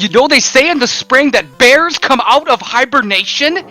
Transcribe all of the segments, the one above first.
You know they say in the spring that bears come out of hibernation?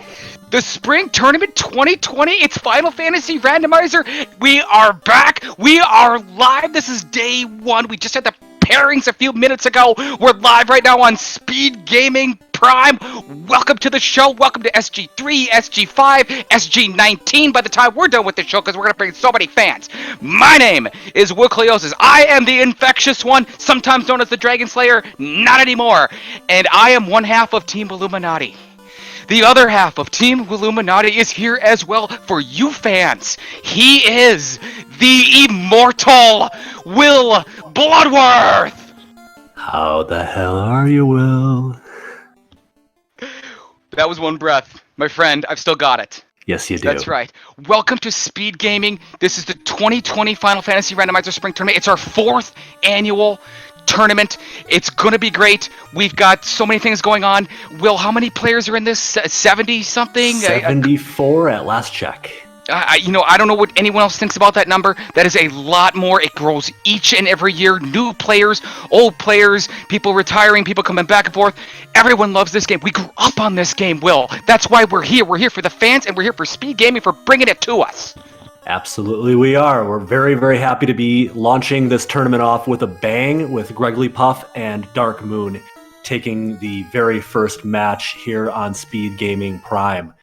The Spring Tournament 2020, it's Final Fantasy Randomizer. We are back. We are live. This is day one. We just had the pairings a few minutes ago. We're live right now on Speed Gaming Prime. Welcome to the show. Welcome to SG3, SG5, SG19 by the time we're done with the show, because we're going to bring so many fans. My name is Will Cleosis. I am the infectious one, sometimes known as the Dragon Slayer, not anymore. And I am one half of Team Illuminati. The other half of Team Illuminati is here as well for you fans. He is the immortal Will Bloodworth. How the hell are you, Will? That was one breath. My friend, I've still got it. Yes, you do. That's right. Welcome to Speed Gaming. This is the 2020 Final Fantasy Randomizer Spring Tournament. It's our 4th annual tournament. It's gonna be great. We've got so many things going on. Will, how many players are in this? 70 something? 74 at last check. I don't know what anyone else thinks about that number. That is a lot more. It grows each and every year. New players, old players, people retiring, people coming back and forth. Everyone loves this game. We grew up on this game, Will. That's why we're here. We're here for the fans, and we're here for Speed Gaming for bringing it to us. Absolutely we are. We're very, very happy to be launching this tournament off with a bang, with Gregory Puff and Dark Moon taking the very first match here on Speed Gaming Prime.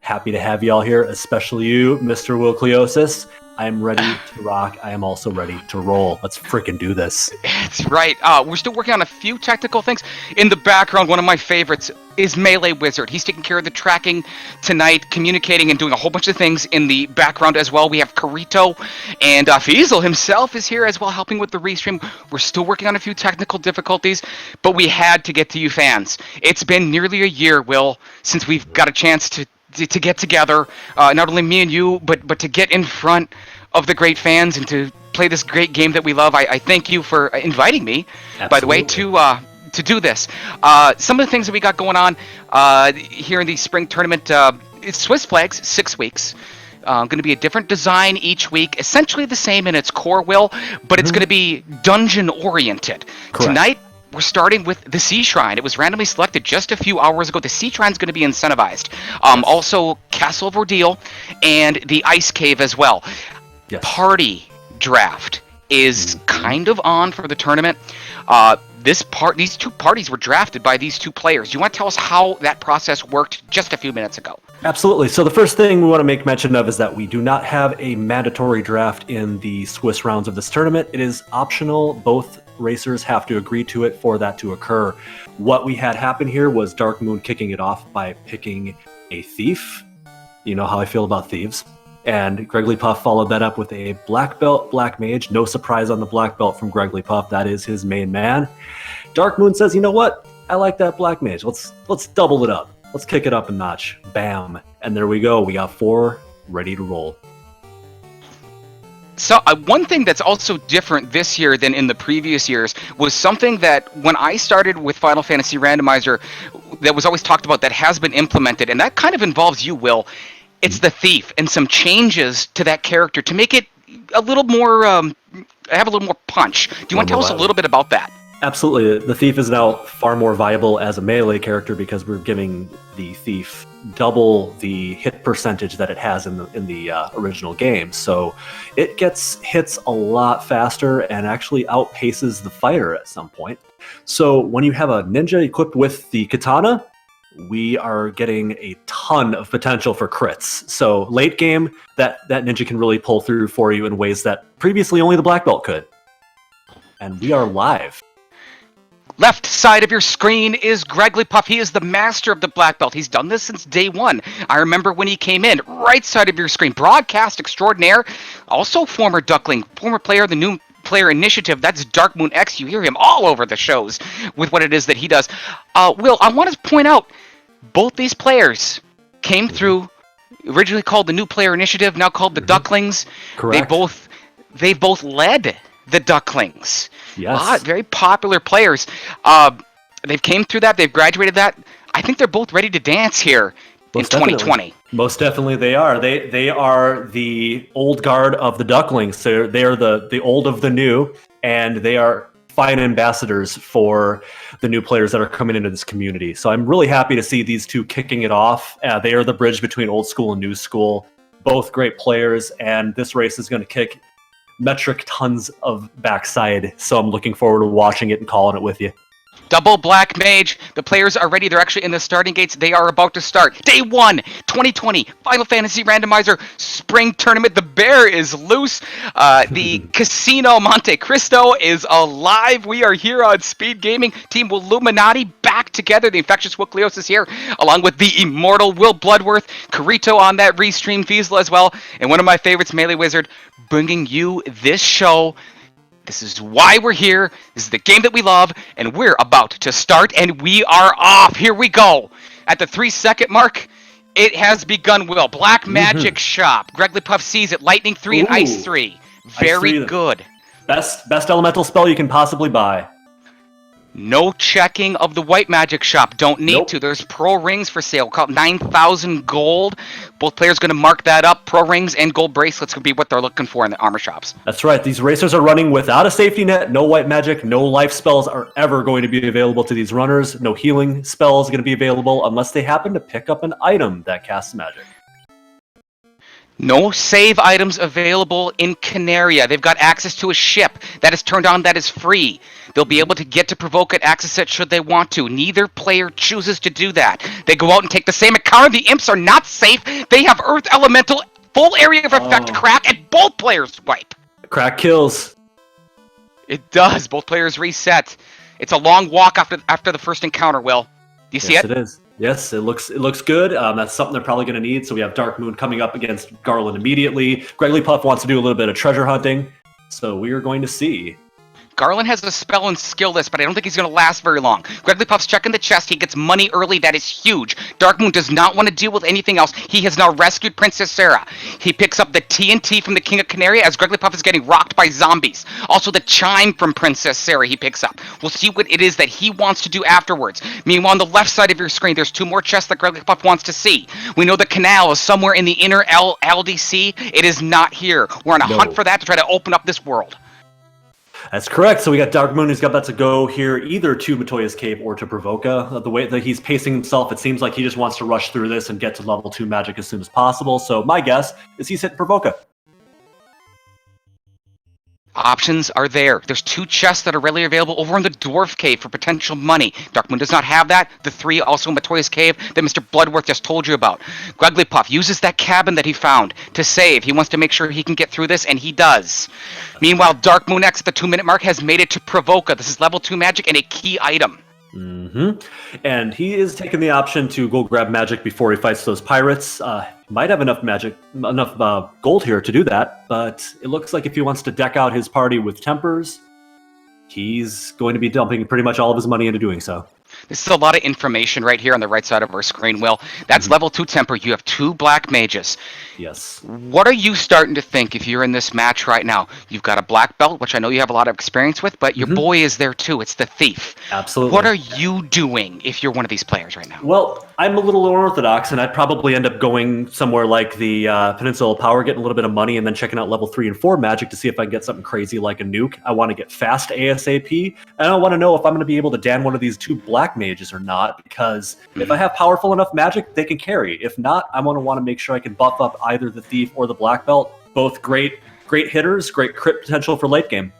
Happy to have you all here, especially you, Mr. Will Cleosis. I'm ready to rock. I am also ready to roll. Let's freaking do this. That's right. We're still working on a few technical things. In the background, one of my favorites is Melee Wizard. He's taking care of the tracking tonight, communicating and doing a whole bunch of things in the background as well. We have Carito, and Fiesel himself is here as well, helping with the restream. We're still working on a few technical difficulties, but we had to get to you fans. It's been nearly a year, Will, since we've got a chance to get together, not only me and you, but to get in front of the great fans and to play this great game that we love. I thank you for inviting me, Absolutely. By the way, to do this. Some of the things that we got going on here in the spring tournament, it's Swiss Flags, 6 weeks. Going to be a different design each week, essentially the same in its core, Will, but it's going to be dungeon-oriented. Correct. Tonight, we're starting with the Sea Shrine. It was randomly selected just a few hours ago. The Sea Shrine's going to be incentivized. Also, Castle of Ordeal and the Ice Cave as well. Yes. Party draft is kind of on for the tournament. These two parties were drafted by these two players. You want to tell us how that process worked just a few minutes ago? Absolutely. So the first thing we want to make mention of is that we do not have a mandatory draft in the Swiss rounds of this tournament. It is optional. Both racers have to agree to it for that to occur. What we had happen here was Dark Moon kicking it off by picking a thief. You know how I feel about thieves. And Gregory Puff followed that up with a black belt black mage. No surprise on the black belt from Gregory Puff. That is his main man. Dark Moon says, you know what? I like that black mage. Let's double it up. Let's kick it up a notch. Bam. And there we go. We got 4 ready to roll. So one thing that's also different this year than in the previous years was something that when I started with Final Fantasy Randomizer that was always talked about that has been implemented, and that kind of involves you, Will. It's the thief and some changes to that character to make it a little more, have a little more punch. Do you want to tell us a little bit about that? Absolutely. The thief is now far more viable as a melee character because we're giving the thief double the hit percentage that it has in the original game. So it gets hits a lot faster and actually outpaces the fighter at some point. So when you have a ninja equipped with the katana, we are getting a ton of potential for crits. So late game, that ninja can really pull through for you in ways that previously only the black belt could. And we are live. Left side of your screen is Gregory Puff. He is the master of the black belt. He's done this since day one. I remember when he came in. Right side of your screen, broadcast extraordinaire, also former Duckling, former player of the new player initiative. That's Dark Moon X. You hear him all over the shows with what it is that he does. Will, I want to point out, both these players came through, originally called the new player initiative, now called the Ducklings. Correct. They both led the Ducklings. Yes. Very popular players. They've came through that. They've graduated that. I think they're both ready to dance here in 2020. Most definitely they are. They are the old guard of the Ducklings. So they are the old of the new, and they are fine ambassadors for the new players that are coming into this community. So I'm really happy to see these two kicking it off. They are the bridge between old school and new school. Both great players, and this race is going to kick metric tons of backside. So I'm looking forward to watching it and calling it with you. Double Black Mage. The players are ready. They're actually in the starting gates. They are about to start. Day 1, 2020, Final Fantasy Randomizer Spring Tournament. The bear is loose. The Casino Monte Cristo is alive. We are here on Speed Gaming. Team Illuminati back together. The Infectious Will Cleos is here, along with the Immortal Will Bloodworth. Carito on that restream Fiesla as well. And one of my favorites, Melee Wizard, bringing you this show. This is why we're here. This is the game that we love, and we're about to start, and we are off. Here we go. At the 3-second mark, it has begun, Will. Black Magic Shop. Gregory Puff sees it. Lightning 3 and Ice 3. Very good. Best elemental spell you can possibly buy. No checking of the White Magic Shop. Don't need to. There's Pro Rings for sale. Called 9,000 gold. Both players going to mark that up. Pro Rings and gold bracelets could be what they're looking for in the armor shops. That's right. These racers are running without a safety net. No white magic. No life spells are ever going to be available to these runners. No healing spells are going to be available unless they happen to pick up an item that casts magic. No save items available in Canaria. They've got access to a ship that is turned on that is free. They'll be able to get to provoke it, access it should they want to. Neither player chooses to do that. They go out and take the same encounter. The imps are not safe. They have Earth Elemental, full area of effect crack, and both players wipe. Crack kills. It does. Both players reset. It's a long walk after the first encounter, Will. Do you see it? Yes, it is. Yes, it looks good. That's something they're probably going to need. So we have Dark Moon coming up against Garland immediately. Gregory Puff wants to do a little bit of treasure hunting. So we are going to see. Garland has a spell and skill list, but I don't think he's going to last very long. Gregory Puff's checking the chest. He gets money early. That is huge. Darkmoon does not want to deal with anything else. He has now rescued Princess Sarah. He picks up the TNT from the King of Canaria as Gregory Puff is getting rocked by zombies. Also the chime from Princess Sarah he picks up. We'll see what it is that he wants to do afterwards. Meanwhile, on the left side of your screen, there's 2 more chests that Gregory Puff wants to see. We know the canal is somewhere in the inner LDC. It is not here. We're on a hunt for that to try to open up this world. That's correct. So we got Dark Moon who's got to go here either to Matoya's Cave or to Provoca. The way that he's pacing himself, it seems like he just wants to rush through this and get to level 2 magic as soon as possible. So my guess is he's hitting Provoca. Options are there. There's 2 chests that are readily available over in the Dwarf Cave for potential money. Darkmoon does not have that. The 3 also in Matoya's Cave that Mr. Bloodworth just told you about. Gregory Puff uses that cabin that he found to save. He wants to make sure he can get through this, and he does. Meanwhile, Darkmoon X at the 2-minute mark has made it to Provoca. This is level 2 magic and a key item. And he is taking the option to go grab magic before he fights those pirates. Might have enough gold here to do that, but it looks like if he wants to deck out his party with tempers, he's going to be dumping pretty much all of his money into doing so. This is a lot of information right here on the right side of our screen, Will. That's level 2 temper. You have 2 black mages. Yes. What are you starting to think if you're in this match right now? You've got a black belt, which I know you have a lot of experience with, but your boy is there too. It's the thief. Absolutely. What are you doing if you're one of these players right now? Well, I'm a little unorthodox, and I'd probably end up going somewhere like the Peninsula Power, getting a little bit of money, and then checking out level 3 and 4 magic to see if I can get something crazy like a nuke. I want to get fast ASAP, and I want to know if I'm going to be able to dan one of these 2 black mages or not, because if I have powerful enough magic, they can carry. If not, I'm going to want to make sure I can buff up either the thief or the black belt. Both great hitters, great crit potential for late game.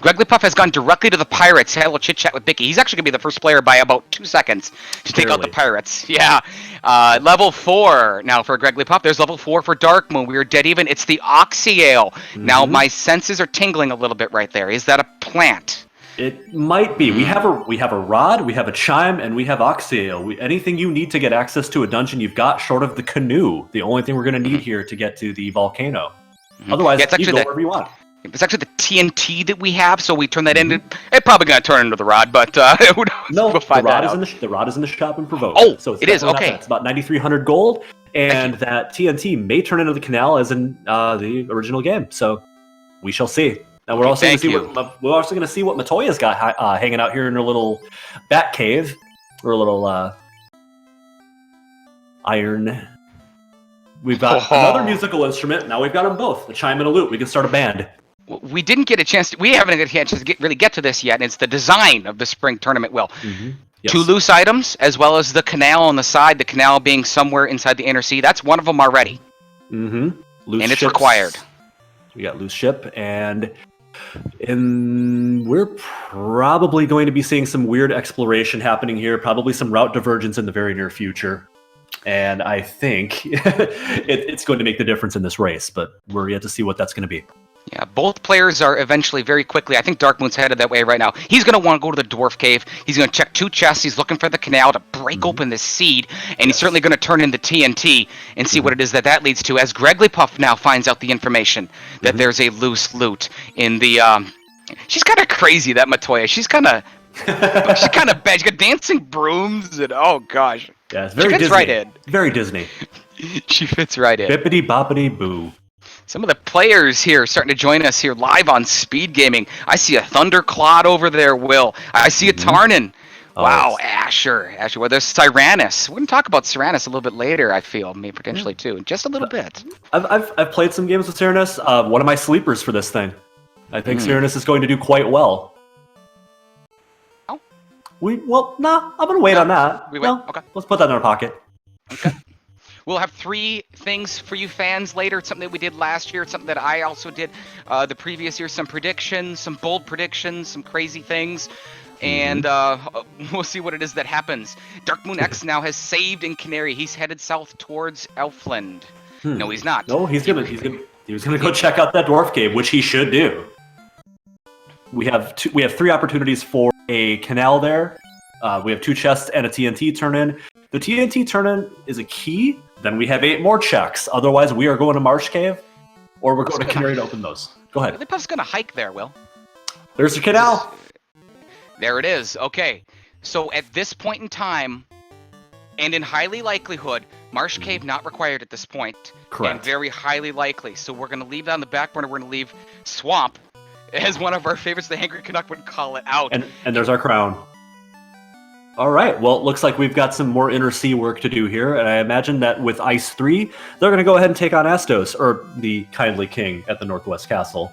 Gregory Puff has gone directly to the Pirates. Had a little chit-chat with Bicky. He's actually going to be the first player by about 2 seconds to take out the Pirates. Yeah. Level 4 now for Gregory Puff. There's level 4 for Darkmoon. We are dead even. It's the Oxyale. Now, my senses are tingling a little bit right there. Is that a plant? It might be. We have a rod, we have a chime, and we have Oxyale. Anything you need to get access to a dungeon, you've got, short of the canoe. The only thing we're going to need here to get to the volcano. Otherwise, you go wherever you want. It's actually the TNT that we have, so we turn that into. It's probably going to turn into the rod, but who knows? No, we'll find the rod is in the shop in Provoke. Oh, so it's it is okay. It's about 9,300 gold, and that TNT may turn into the canal as in the original game. So we shall see. And we're also going to see what Matoya's got hanging out here in her little bat cave, or a little iron. We've got another musical instrument. Now we've got them both, a chime and a lute. We can start a band. We didn't get a chance. We haven't had a chance to really get to this yet. And it's the design of the spring tournament wheel. Yes. 2 loose items, as well as the canal on the side. The canal being somewhere inside the inner sea. That's one of them already. Loose and it's ships. required. We got loose ship, and we're probably going to be seeing some weird exploration happening here. Probably some route divergence in the very near future. And I think it's going to make the difference in this race, but we're yet to see what that's going to be. Yeah, both players are eventually very quickly. I think Darkmoon's headed that way right now. He's going to want to go to the dwarf cave. He's going to check 2 chests. He's looking for the canal to break open this seed, and he's certainly going to turn into TNT and see what it is that leads to. As Gregglypuff now finds out the information that there's a loose loot in the. She's kind of crazy, that Matoya. She's kind of bad. She's got dancing brooms and oh gosh. Yeah, it's very she fits Disney. Right in. Very Disney. She fits right in. Bippity boppity boo. Some of the players here starting to join us here live on Speed Gaming. I see a Thunderclod over there, Will. I see a Tarnin. Wow, Asher. Well, there's Tyrannus. We're going to talk about Tyrannus a little bit later, I feel. Maybe potentially, too. Just a little bit. I've played some games with Tyrannus. One of my sleepers for this thing. I think Tyrannus is going to do quite well. Oh? I'm going to wait on that. We wait? Okay. Let's put that in our pocket. Okay. We'll have 3 things for you fans later. It's something that we did last year. It's something that I also did the previous year. Some predictions, some bold predictions, some crazy things. And we'll see what it is that happens. Darkmoon X now has saved in Canary. He's headed south towards Elfland. No, he's not. No, he was gonna go check out that dwarf cave, which he should do. We have 3 opportunities for a canal there. We have 2 chests and a TNT turn-in. The TNT turn-in is a key. Then we have 8 more checks. Otherwise, we are going to Marsh Cave, or we're going to Canary to open those. Go ahead. Wigglypuff's going to hike there, Will. There's the canal. There it is. Okay. So at this point in time, and in highly likelihood, Marsh Cave not required at this point. Correct. And very highly likely. So we're going to leave that on the back burner. We're going to leave Swamp as one of our favorites. The Angry Canuck would call it out. And there's our crown. All right, well, it looks like we've got some more inner sea work to do here, and I imagine that with Ice 3, they're going to go ahead and take on Astos, or the Kindly King at the Northwest Castle.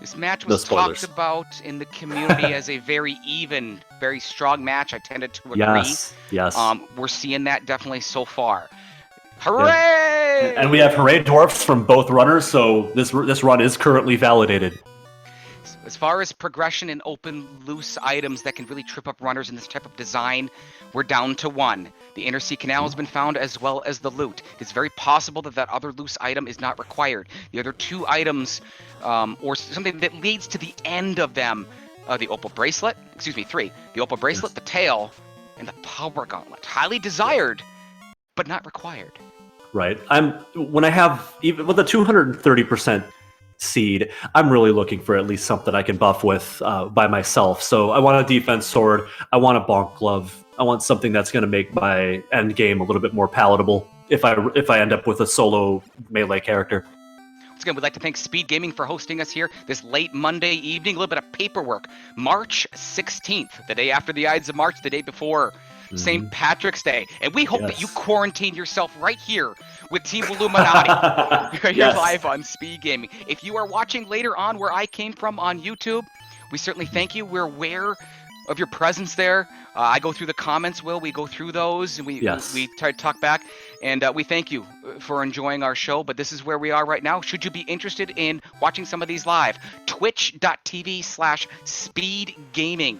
This match was talked about in the community as a very even, very strong match. I tended to agree. Yes. We're seeing that definitely so far. Hooray! And we have hooray dwarfs from both runners, so this run is currently validated. As far as progression in open loose items that can really trip up runners in this type of design, we're down to 1. The inner sea canal has been found, as well as the loot. It's very possible that other loose item is not required. The other 2 items, or something that leads to the end of them, the opal bracelet, 3. The opal bracelet, the tail, and the power gauntlet. Highly desired, but not required. Right. When I have, even with a 230% seed, I'm really looking for at least something I can buff with by myself. So I want a defense sword. I want a bonk glove. I want something that's going to make my end game a little bit more palatable if I end up with a solo melee character. Once again, we'd like to thank Speed Gaming for hosting us here this late Monday evening. A little bit of paperwork. March 16th, the day after the Ides of March, the day before St. Patrick's Day. And we hope that you quarantine yourself right here with Team Illuminati. You're live on Speed Gaming. If you are watching later on where I came from on YouTube, we certainly thank you. We're aware of your presence there. I go through the comments, Will. We go through those, and we try to talk back. And we thank you for enjoying our show. But this is where we are right now. Should you be interested in watching some of these live, twitch.tv/speedgaming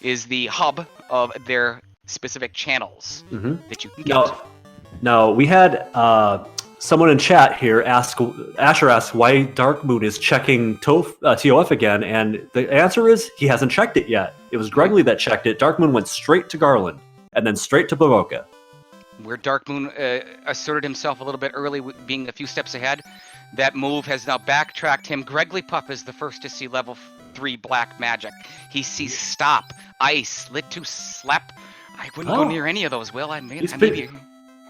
is the hub of their specific channels that you can get. Now, we had someone in chat here Asher asked why Darkmoon is checking TOF again, and the answer is he hasn't checked it yet. It was Greggly that checked it. Darkmoon went straight to Garland, and then straight to Baroka. Where Darkmoon asserted himself a little bit early, being a few steps ahead, that move has now backtracked him. Gregglypuff is the first to see level 3 black magic. He sees Stop, Ice, Lit to Slap. I wouldn't go near any of those, Will.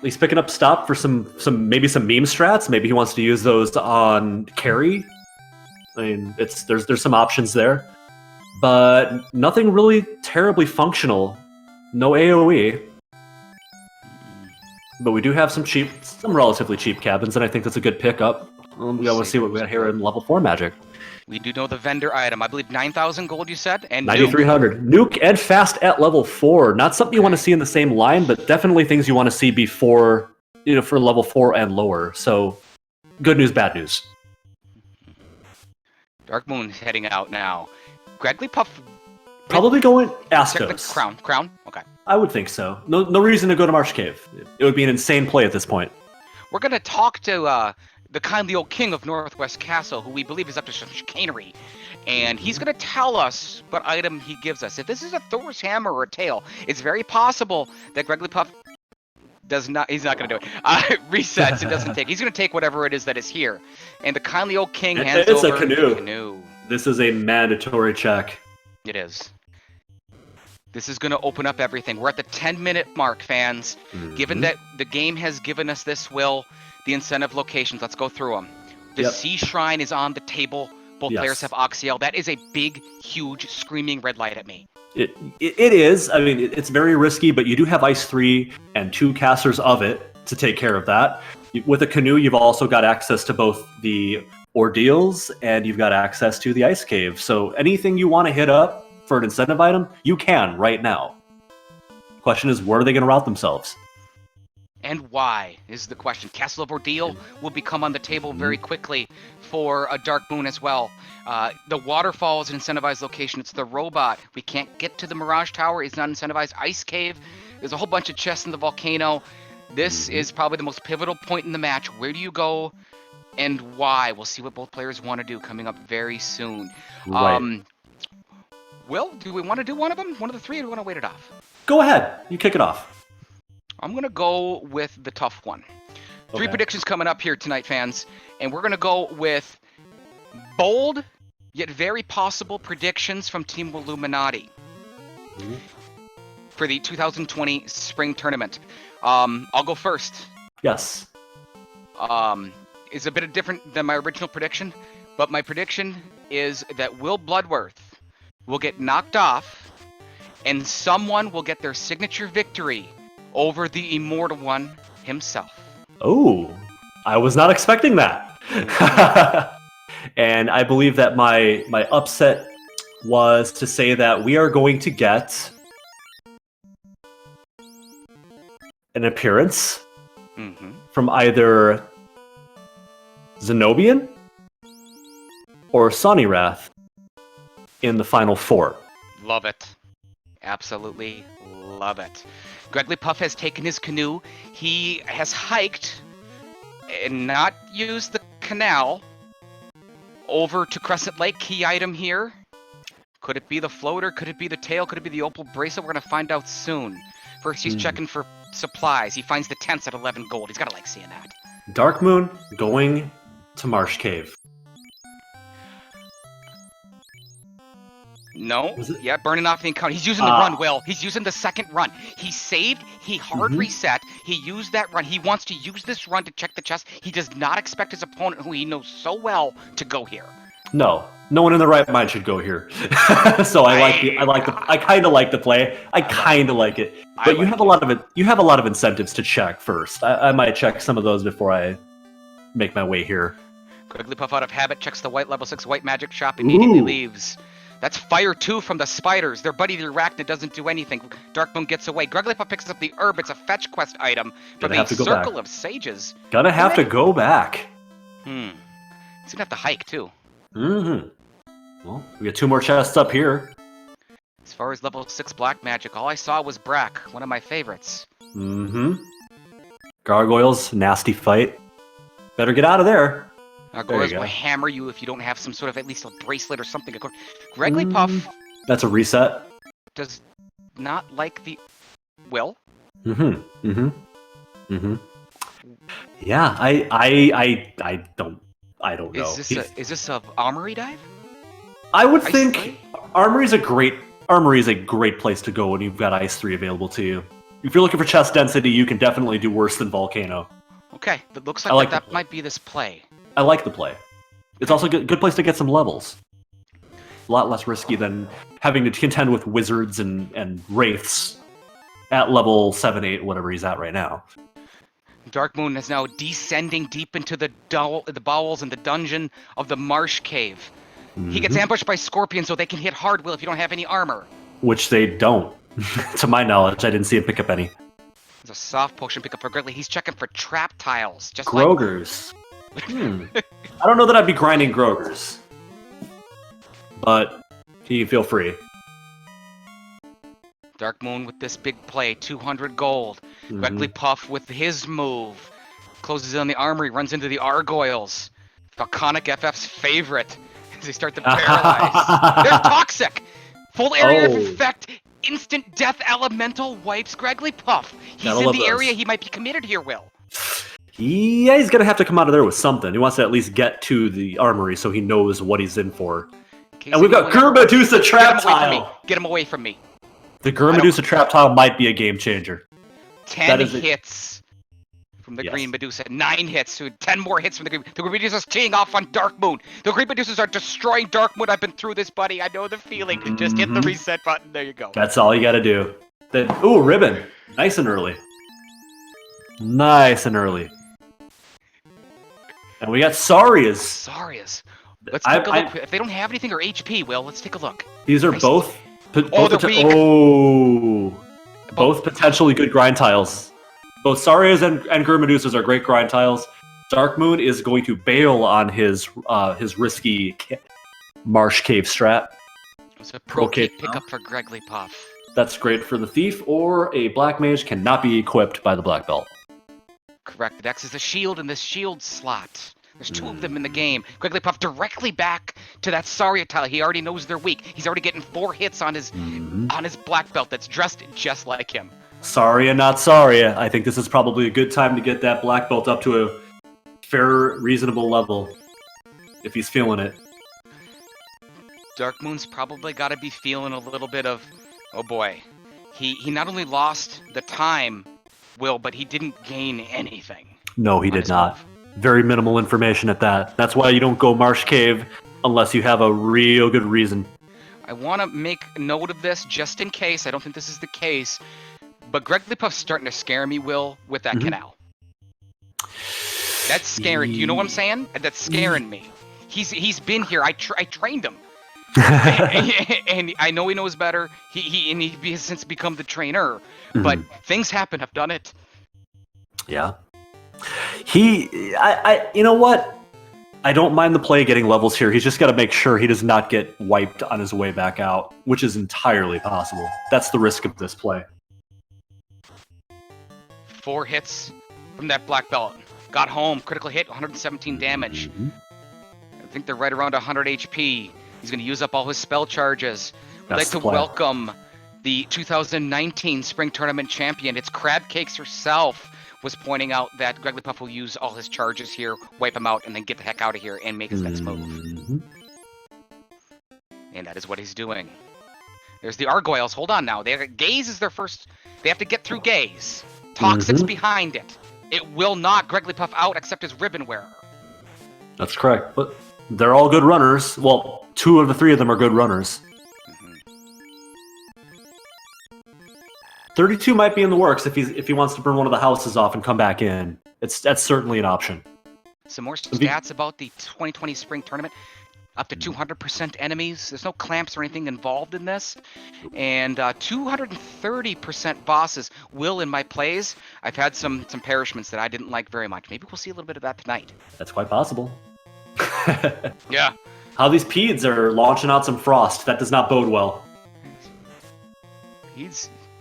He's picking up Stop for maybe some meme strats. Maybe he wants to use those on carry. I mean, there's some options there, but nothing really terribly functional. No AOE, but we do have some relatively cheap cabins, and I think that's a good pickup. We want to see what we got here in level 4 magic. We do know the vendor item. I believe 9,000 gold, you said? And 9,300. Nuke and fast at level 4. Not something you want to see in the same line, but definitely things you want to see before, for level 4 and lower. So, good news, bad news. Darkmoon heading out now. Greggly Puff. Probably going Check the Astos. crown? Okay. I would think so. No reason to go to Marsh Cave. It would be an insane play at this point. We're going to talk to the kindly old king of Northwest Castle, who we believe is up to some chicanery. And he's going to tell us what item he gives us. If this is a Thor's hammer or a tail, it's very possible that Greggly Puff does not. He's not going to do it. Resets. It doesn't take. He's going to take whatever it is that is here. And the kindly old king hands it's over a canoe. the canoe. This is a mandatory check. It is. This is going to open up everything. We're at the 10-minute mark, fans. Given that the game has given us this the incentive locations, let's go through them. The Sea Shrine is on the table. Both players have Oxiel. That is a big, huge, screaming red light at me. It is. I mean, it's very risky, but you do have Ice 3 and 2 casters of it to take care of that. With a canoe, you've also got access to both the ordeals and you've got access to the Ice Cave. So anything you want to hit up for an incentive item, you can right now. Question is, where are they going to route themselves? And why is the question. Castle of Ordeal will become on the table very quickly for a Dark Moon as well. The waterfall is an incentivized location. It's the robot. We can't get to the Mirage Tower. It's not incentivized. Ice Cave. There's a whole bunch of chests in the volcano. This is probably the most pivotal point in the match. Where do you go and why? We'll see what both players want to do coming up very soon. Right. Will, do we want to do one of them? One of the three, or do we want to wait it off? Go ahead. You kick it off. I'm going to go with the tough one. Three predictions coming up here tonight, fans. And we're going to go with bold, yet very possible predictions from Team Illuminati for the 2020 Spring Tournament. I'll go first. Yes. It's a bit different than my original prediction, but my prediction is that Will Bloodworth will get knocked off, and someone will get their signature victory over the Immortal One himself. Oh, I was not expecting that. And I believe that my upset was to say that we are going to get an appearance from either Zenobian or Sonirath in the Final Four. Love it. Absolutely love it. Greggly Puff has taken his canoe. He has hiked and not used the canal over to Crescent Lake. Key item here. Could it be the floater? Could it be the tail? Could it be the opal bracelet? We're going to find out soon. First, he's checking for supplies. He finds the tents at 11 gold. He's got to like seeing that. Dark Moon going to Marsh Cave. No. Yeah, burning off the encounter. He's using the run, Will. He's using the second run. He saved. He hard reset. He used that run. He wants to use this run to check the chest. He does not expect his opponent, who he knows so well, to go here. No one in the right mind should go here. So I kind of like the play. I kind of like it, but you have a lot of it. You have a lot of incentives to check first. I might check some of those before I make my way here. Greggly Puff out of habit checks the white level 6 white magic shop, immediately leaves. That's Fire 2 from the spiders. Their buddy the Arachnid doesn's do anything. Darkmoon gets away. Greggly Puff picks up the herb. It's a fetch quest item from the Circle of Sages. Gonna have to go back. He's gonna have to hike too. Well, we got 2 more chests up here. As far as level 6 black magic, all I saw was Brack, one of my favorites. Gargoyles, nasty fight. Better get out of there. Gargoyles will hammer you if you don't have some sort of at least a bracelet or something. Greggly Puff. That's a reset. Does not like the Will. Yeah, I don't know. Is this a armory dive? I would think armory is a great place to go when you've got Ice 3 available to you. If you're looking for chest density, you can definitely do worse than Volcano. Okay, it looks like that might be this play. I like the play. It's also a good place to get some levels. A lot less risky than having to contend with wizards and wraiths at level 7, 8, whatever he's at right now. Darkmoon is now descending deep into the bowels and the dungeon of the Marsh Cave. He gets ambushed by scorpions, so they can hit hard, Will, if you don't have any armor. Which they don't. To my knowledge, I didn't see him pick up any. There's a soft potion pickup for Griggly. He's checking for trap tiles. Just Grogers. I don't know that I'd be grinding Grogers. But you feel free. Darkmoon with this big play, 200 gold. Griggly Puff with his move. Closes in on the armory, runs into the Argoyles. Falconic FF's favorite. As they start to paralyze. They're toxic! Full area of effect, instant death elemental wipes Griggly Puff. He's in the area he might be committed here, Will. Yeah, he's gonna have to come out of there with something. He wants to at least get to the armory so he knows what he's in for. And we've got Gurmedusa Trap Tile! Get him away from me. The Gurmedusa Trap Tile might be a game changer. 10 hits from the Green Medusa. 9 hits. So 10 more hits from the Green. The Green Medusa's teeing off on Darkmoon. The Green Medusas are destroying Darkmoon. I've been through this, buddy. I know the feeling. Just hit the reset button. There you go. That's all you gotta do. Ooh, ribbon. Nice and early. Nice and early. And we got Sarias. Sarias. Let's take a look. If they don't have anything or HP, Will, let's take a look. These are both potentially good grind tiles. Both Sarias and Gurmedusas are great grind tiles. Darkmoon is going to bail on his risky marsh cave strat. It's a pro kit pickup for Griggly Puff. That's great for the thief, or a black mage cannot be equipped by the black belt. Correct. The dex is a shield in this shield slot. There's 2 of them in the game. Griggly Puff directly back to that Saria tile. He already knows they're weak. He's already getting 4 hits on his black belt that's dressed just like him. Saria, not Saria. I think this is probably a good time to get that black belt up to a fair, reasonable level. If he's feeling it. Darkmoon's probably got to be feeling a little bit of, oh boy. He not only lost the time, Will, but he didn't gain anything. No, he did not. Very minimal information at that. That's why you don't go Marsh Cave unless you have a real good reason. I want to make note of this just in case. I don't think this is the case. But Griggly Puff's starting to scare me, Will, with that canal. That's scaring. Do you know what I'm saying? That's scaring me. He's been here. I trained him. and I know he knows better. He has since become the trainer. But things happen. I've done it. Yeah. You know what? I don't mind the play getting levels here. He's just got to make sure he does not get wiped on his way back out, which is entirely possible. That's the risk of this play. 4 hits from that black belt. Got home. Critical hit, 117 damage. I think they're right around 100 HP. He's going to use up all his spell charges. I'd like to welcome the 2019 Spring Tournament champion. It's Crab Cakes herself. Was pointing out that Griggly Puff will use all his charges here, wipe him out, and then get the heck out of here and make his next move. And that is what he's doing. There's the Argoyles. Hold on now. Gaze is their first. They have to get through Gaze. Toxic's behind it. It will knock Griggly Puff out except his ribbon wearer. That's correct. But they're all good runners. Well, 2 of the 3 of them are good runners. 32 might be in the works if he wants to burn one of the houses off and come back in. That's certainly an option. Some more stats about the 2020 Spring Tournament. Up to 200% enemies. There's no clamps or anything involved in this. And 230% bosses. Will, in my plays, I've had some perishments that I didn't like very much. Maybe we'll see a little bit of that tonight. That's quite possible. Yeah. How these peds are launching out some frost. That does not bode well.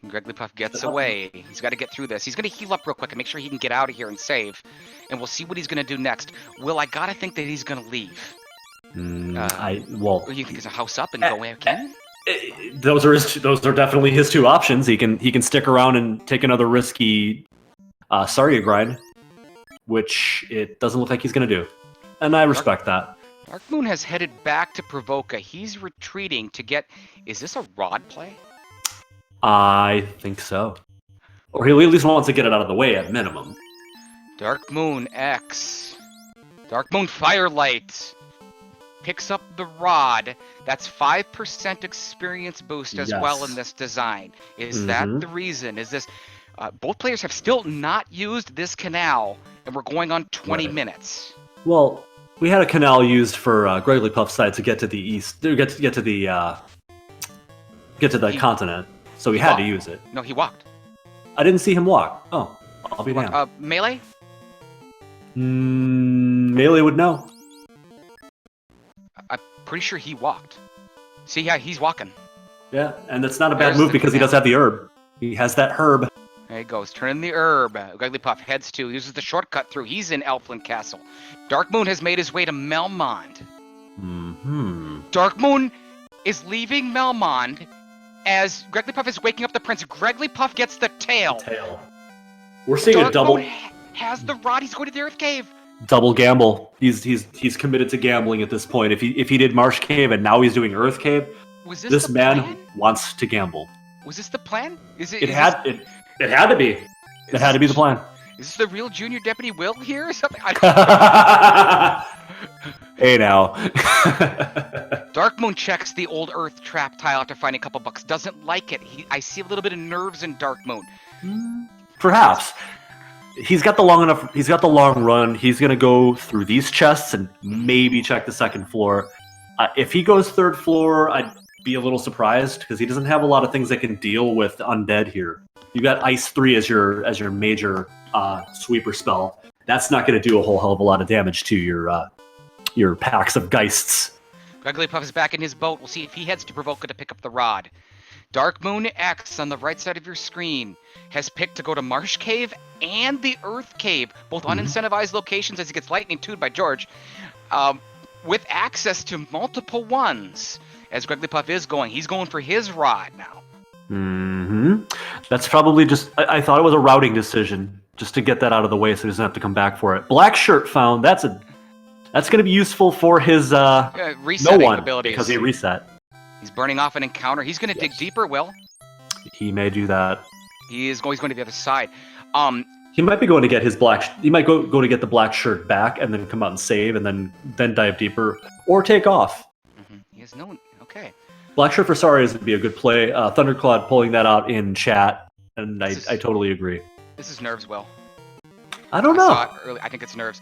Griggly Puff gets away. He's got to get through this. He's going to heal up real quick and make sure he can get out of here and save. And we'll see what he's going to do next. Will, I got to think that he's going to leave. You think he's a house up and go again? Those are definitely his 2 options. He can stick around and take another risky Saria grind, which it doesn't look like he's going to do. And I respect that. Darkmoon has headed back to Provoca. He's retreating to get... Is this a rod play? I think so. Or he at least wants to get it out of the way at minimum. Darkmoon X. Darkmoonfirelyte. Picks up the rod. That's 5% experience boost as well in this design. Is that the reason? Is this... both players have still not used this canal, and we're going on 20 minutes. Well, We had a canal used for Grigglypuff's side to get to the east, to get to the continent. So we had to use it. No, he walked. I didn't see him walk. Oh, I'll be damned. Melee? Melee would know. I'm pretty sure he walked. See, yeah, he's walking. Yeah, and that's not a bad move because he does have the herb. He has that herb. There he goes, turning the herb. Wigglypuff heads to, uses the shortcut through. He's in Elfland Castle. Darkmoon has made his way to Melmond. Darkmoon is leaving Melmond as Wigglypuff is waking up the prince. Wigglypuff gets the tail. We're seeing a double. Has the rod. He's going to the Earth Cave. Double gamble. He's committed to gambling at this point. If he did Marsh Cave and now he's doing Earth Cave, this man plan? wants to gamble. Was this the plan? It had to be. It had to be the plan. Is this the real Junior Deputy Will here or something? Hey now. Darkmoon checks the old Earth trap tile after finding a couple bucks. Doesn't like it. I see a little bit of nerves in Darkmoon. Perhaps. He's got the long run. He's gonna go through these chests and maybe check the second floor. If he goes third floor, I'd be a little surprised because he doesn't have a lot of things that can deal with undead here. You got Ice 3 as your major sweeper spell. That's not going to do a whole hell of a lot of damage to your packs of Geists. Wigglypuff is back in his boat. We'll see if he heads to Provoka to pick up the rod. Darkmoon X on the right side of your screen has picked to go to Marsh Cave and the Earth Cave, both unincentivized locations as he gets lightning 2'd by George, with access to multiple ones. As Wigglypuff is going, he's going for his rod now. That's probably just. I thought it was a routing decision, just to get that out of the way, so he doesn't have to come back for it. Black Shirt found that's going to be useful for his resetting abilities because he reset. He's burning off an encounter. He's going to dig deeper. Will he may do that? He's going to the other side. He might be going to get his he might go to get the Black Shirt back and then come out and save and then dive deeper or take off. He has no. Okay. Black Shirt for Sarias would be a good play. Thunderclad pulling that out in chat, and I totally agree. This is nerves, Will. I don't know. I saw it early. I think it's nerves.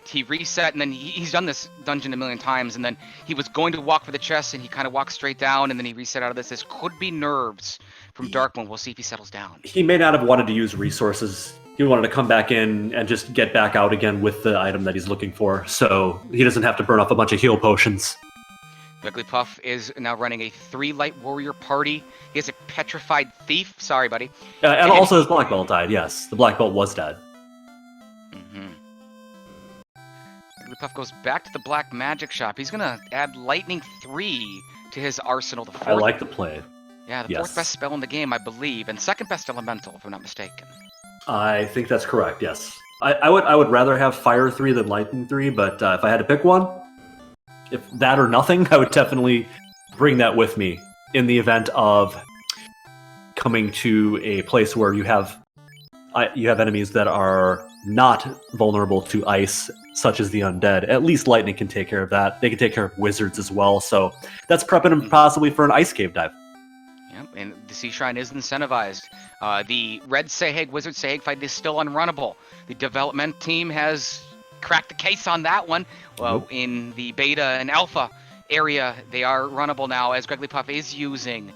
He reset, and then he's done this dungeon a million times, and then he was going to walk for the chest, and he kind of walked straight down, and then he reset out of this. This could be nerves from Darkmoon. We'll see if he settles down. He may not have wanted to use resources. He wanted to come back in and just get back out again with the item that he's looking for, so he doesn't have to burn off a bunch of heal potions. Wigglypuff is now running a 3 Light Warrior party. He has a Petrified Thief. Sorry, buddy. And also his Black Belt died, yes. The Black Belt was dead. Wigglypuff goes back to the Black Magic Shop. He's going to add Lightning 3 to his arsenal. I like the play. Yeah, the fourth best spell in the game, I believe, and second best elemental, if I'm not mistaken. I think that's correct, yes. I would rather have Fire 3 than Lightning 3, but if I had to pick one, if that or nothing, I would definitely bring that with me in the event of coming to a place where you have enemies that are not vulnerable to ice, such as the undead. At least lightning can take care of that. They can take care of wizards as well, so that's prepping them possibly for an ice cave dive. Yep, and the Sea Shrine is incentivized. The Red Sahag Wizard Sahag fight is still unrunnable. The development team has cracked the case on that one. Well, in the beta and alpha area, they are runnable now, as Wigglypuff is using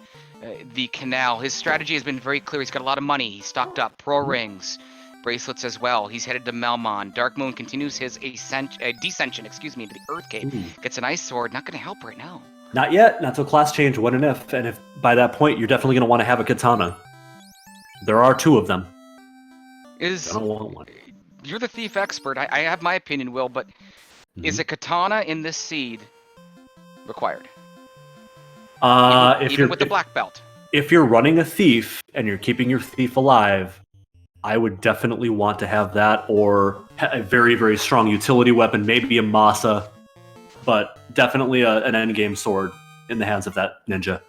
the canal. His strategy has been very clear. He's got a lot of money. He's stocked up pro rings, bracelets as well. He's headed to Melmond. Darkmoon continues his descension, into the Earth Cave. Gets an ice sword. Not going to help right now. Not yet. Not till class change. When and if. And if by that point, you're definitely going to want to have a katana. There are 2 of them. I don't want one. You're the thief expert. I have my opinion, Will, but is a katana in this seed required? Even with the black belt. If you're running a thief and you're keeping your thief alive, I would definitely want to have that, or a very, very strong utility weapon, maybe a Masa, but definitely an endgame sword in the hands of that ninja.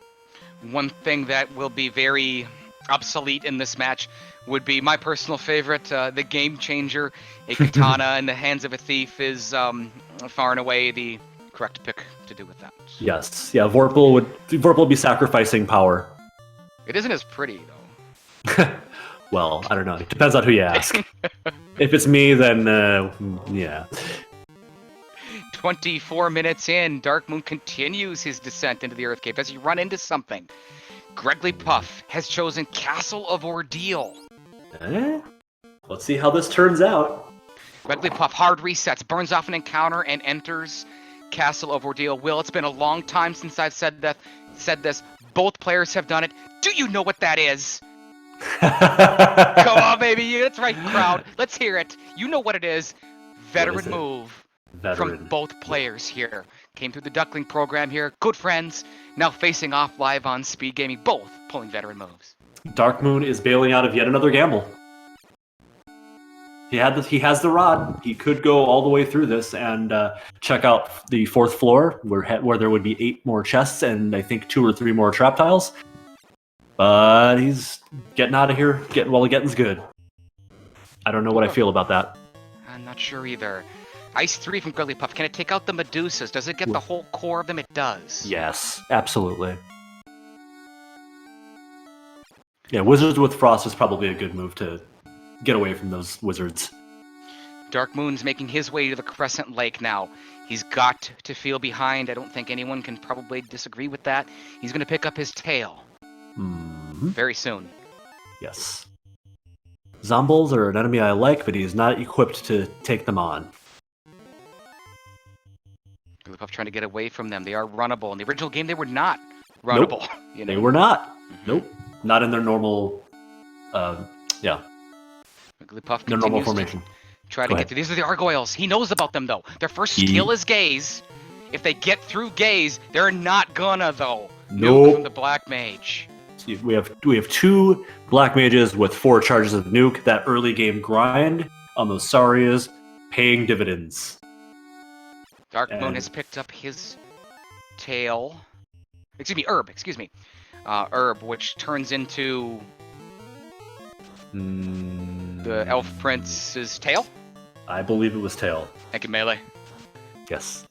One thing that will be very obsolete in this match would be my personal favorite, the game changer. A katana in the hands of a thief is far and away the correct pick to do with that. Yes, yeah, Vorpal would be sacrificing power. It isn't as pretty though. Well, I don't know. It depends on who you ask. If it's me, then yeah. 24 minutes in, Darkmoon continues his descent into the Earth Cave. Does he run into something? Greggly Puff has chosen Castle of Ordeal. Let's see how this turns out. Greggly Puff hard resets, burns off an encounter, and enters Castle of Ordeal. Will, it's been a long time since I've said this. Both players have done it. Do you know what that is? Come on, baby. That's right, crowd. Let's hear it. You know what it is. Veteran move from both players here. Came through the Duckling program here. Good friends. Now facing off live on Speed Gaming. Both pulling veteran moves. Darkmoon is bailing out of yet another gamble. He has the rod. He could go all the way through this and check out the 4th floor where there would be 8 more chests and I think 2 or 3 more trap tiles. But he's getting out of here while the getting's good. I don't know what I feel about that. I'm not sure either. Ice 3 from Greggly Puff. Can it take out the Medusas? Does it get the whole core of them? It does. Yes, absolutely. Yeah, Wizards with Frost is probably a good move to get away from those wizards. Darkmoon's making his way to the Crescent Lake now. He's got to feel behind. I don't think anyone can probably disagree with that. He's going to pick up his tail. Very soon. Yes. Zombies are an enemy I like, but he is not equipped to take them on. Greggly Puff trying to get away from them. They are runnable. In the original game, they were not runnable. Nope. You know? They were not. Nope. Not in their normal, Greggly Puff their normal formation. Try to get through. These are the Gargoyles. He knows about them, though. Their first skill is Gaze. If they get through Gaze, they're not gonna, though. Nope. Nuke from the Black Mage. We have 2 Black Mages with 4 charges of Nuke. That early game grind on those Sarias paying dividends. Darkmoon has picked up his tail. Herb, Herb, which turns into the Elf Prince's tail? I believe it was tail. Thank you, Melee. Yes.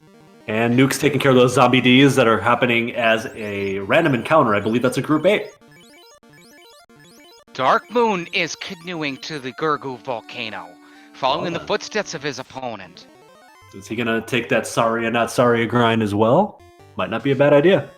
And Nuke's taking care of those zombie Ds that are happening as a random encounter. I believe that's a group 8. Darkmoon is canoeing to the Gurgu volcano, following in the footsteps of his opponent. Is he going to take that Saria not Saria grind as well? Might not be a bad idea.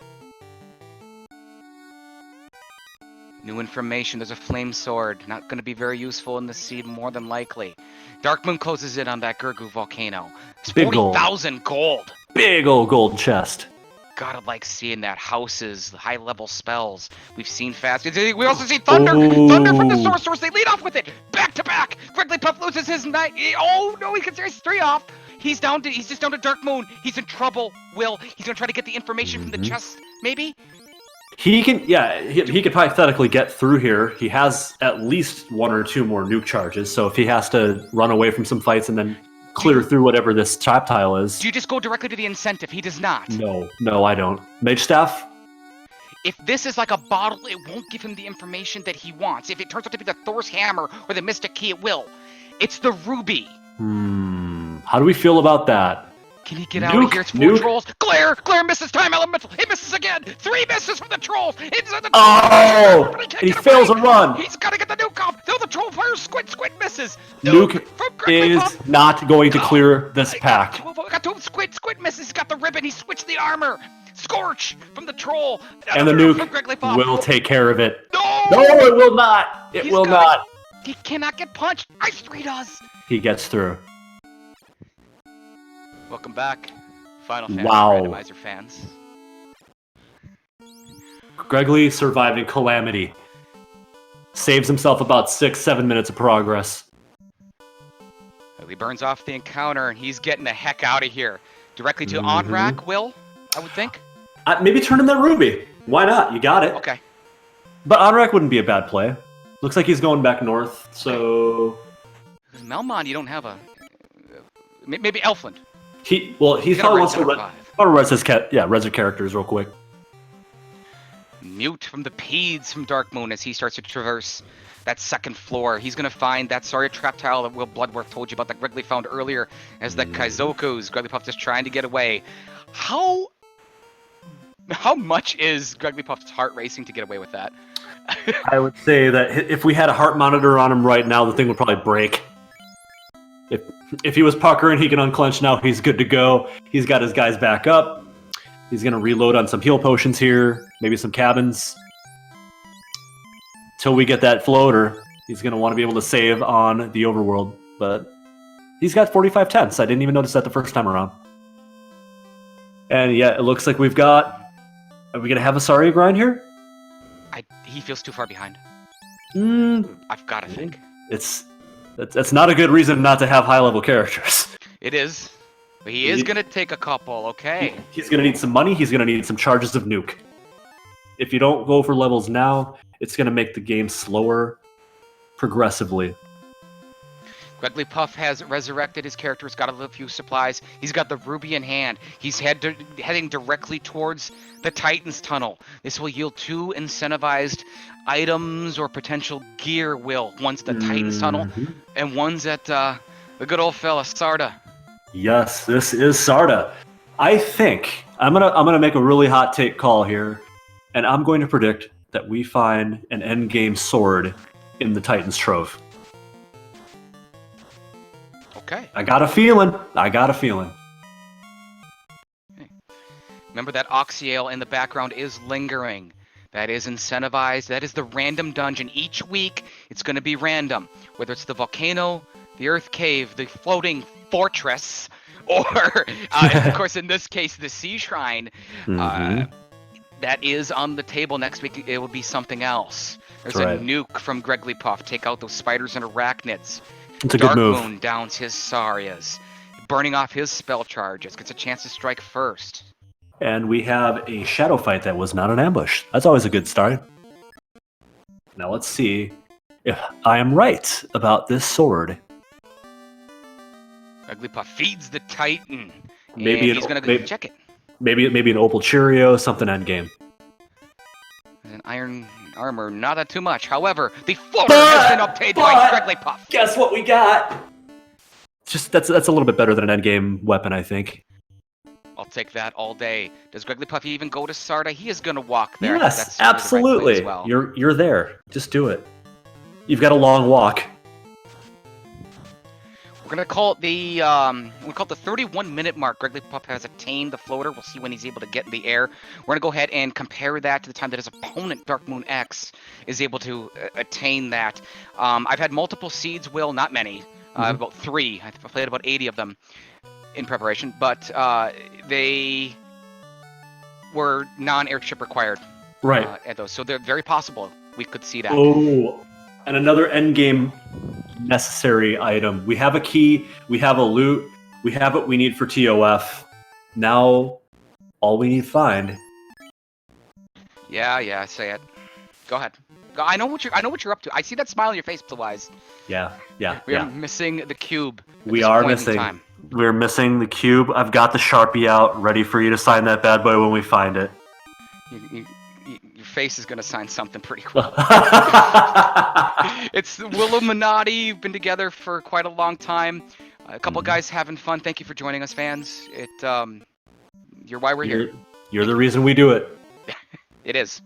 New information, there's a flame sword. Not going to be very useful in the seed, more than likely. Darkmoon closes in on that Gurgu volcano. It's 40,000 gold. Big old gold chest. Gotta like seeing that. Houses, high-level spells. We've seen fast. We also see Thunder. Ooh. Thunder from the Sorceress. They lead off with it. Back to back. Greggly Puff loses his knight. Oh, no, he gets his 3 off. He's just down to Darkmoon. He's in trouble, Will. He's gonna try to get the information from the chest, maybe? He can, he could hypothetically get through here. He has at least 1 or 2 more nuke charges, so if he has to run away from some fights and then clear through whatever this trap tile is. Do you just go directly to the incentive? He does not. No, I don't. Mage Staff? If this is like a bottle, it won't give him the information that he wants. If it turns out to be the Thor's Hammer or the Mystic Key, it will. It's the Ruby. How do we feel about that? Can he get out of here? It's 4 trolls. Glare misses time elemental. It misses again. 3 misses from the trolls. Inside the he fails a run. He's got to get the nuke off. No, the troll fires. Squid misses. Nuke is not going to clear this pack. Got 2 Squid misses. He's got the ribbon. He switched the armor. Scorch from the troll. And the nuke will take care of it. No, it will not. It will not. He cannot get punched. Ice 3 does. He gets through. Welcome back, Final Fantasy Randomizer fans. Greggly surviving Calamity. Saves himself about 6-7 minutes of progress. He burns off the encounter, and he's getting the heck out of here. Directly to Onrak, Will, I would think? Maybe turn in that Ruby. Why not? You got it. Okay. But Onrak wouldn't be a bad play. Looks like he's going back north, so... Melmon, you don't have a... Maybe Elfland. He probably wants to res his characters real quick. Mute from the Peds from Darkmoon as he starts to traverse that 2nd floor. He's going to find that Saria trap tile that Will Bloodworth told you about that Greggly found earlier as the Kaizokus. Greggly Puff just trying to get away. How much is Greggly Puff's heart racing to get away with that? I would say that if we had a heart monitor on him right now, the thing would probably break. If he was puckering, he can unclench now. He's good to go. He's got his guys back up. He's going to reload on some heal potions here, maybe some cabins. Till we get that floater, he's going to want to be able to save on the overworld. But he's got 45 tenths. I didn't even notice that the first time around. And yeah, it looks like we've got... Are we going to have a Saria grind here? He feels too far behind. I've got to think. That's not a good reason not to have high-level characters. It is. But he is going to take a couple, okay. He's going to need some money. He's going to need some charges of nuke. If you don't go for levels now, it's going to make the game slower progressively. Grigglypuff has resurrected his character. He's got a few supplies. He's got the ruby in hand. He's heading directly towards the Titan's tunnel. This will yield 2 incentivized items or potential gear, Will. One's the Titan's tunnel, and one's at the good old fella, Sarda. Yes, this is Sarda. I think I'm gonna make a really hot take call here, and I'm going to predict that we find an endgame sword in the Titan's Trove. Okay. I got a feeling. Remember that Oxyale in the background is lingering. That is incentivized. That is the random dungeon. Each week, it's going to be random. Whether it's the volcano, the earth cave, the floating fortress, or, of course, in this case, the sea shrine. That is on the table. Next week, it will be something else. There's a nuke from Grigglypuff. Take out those spiders and arachnids. It's a good move. Darkmoon downs his Sarias, burning off his spell charges. Gets a chance to strike first. And we have a shadow fight that was not an ambush. That's always a good start. Now let's see if I am right about this sword. Grigglypuff feeds the Titan. Maybe he's going to check it. Maybe an Opal Cheerio, something endgame. An iron armor, not that too much. However, the floater has been obtained by Grigglypuff. Guess what we got? Just that's a little bit better than an endgame weapon, I think. I'll take that all day. Does Grigglypuff even go to Sarda? He is going to walk there. Yes, absolutely. The right as well. You're there. Just do it. You've got a long walk. We're gonna call it the 31-minute mark. Grigglypuff has attained the floater. We'll see when he's able to get in the air. We're gonna go ahead and compare that to the time that his opponent, Darkmoon X, is able to attain that. I've had multiple seeds, Will, not many. About 3. I've played about 80 of them in preparation, but they were non-airship required. Right. At those, so they're very possible we could see that. Oh, and another endgame necessary item. We have a key, we have a loot, we have what we need for TOF. Now, all we need to find. Yeah, say it. Go ahead. I know what you're up to. I see that smile on your face, Blue Eyes. Yeah. We are missing the cube. We are missing. We're missing the cube. I've got the Sharpie out, ready for you to sign that bad boy when we find it. Your face is gonna sign something pretty cool. It's the Willuminati. You've been together for quite a long time. A couple guys having fun. Thank you for joining us, fans. You're why we're here. You're the reason we do it. It is.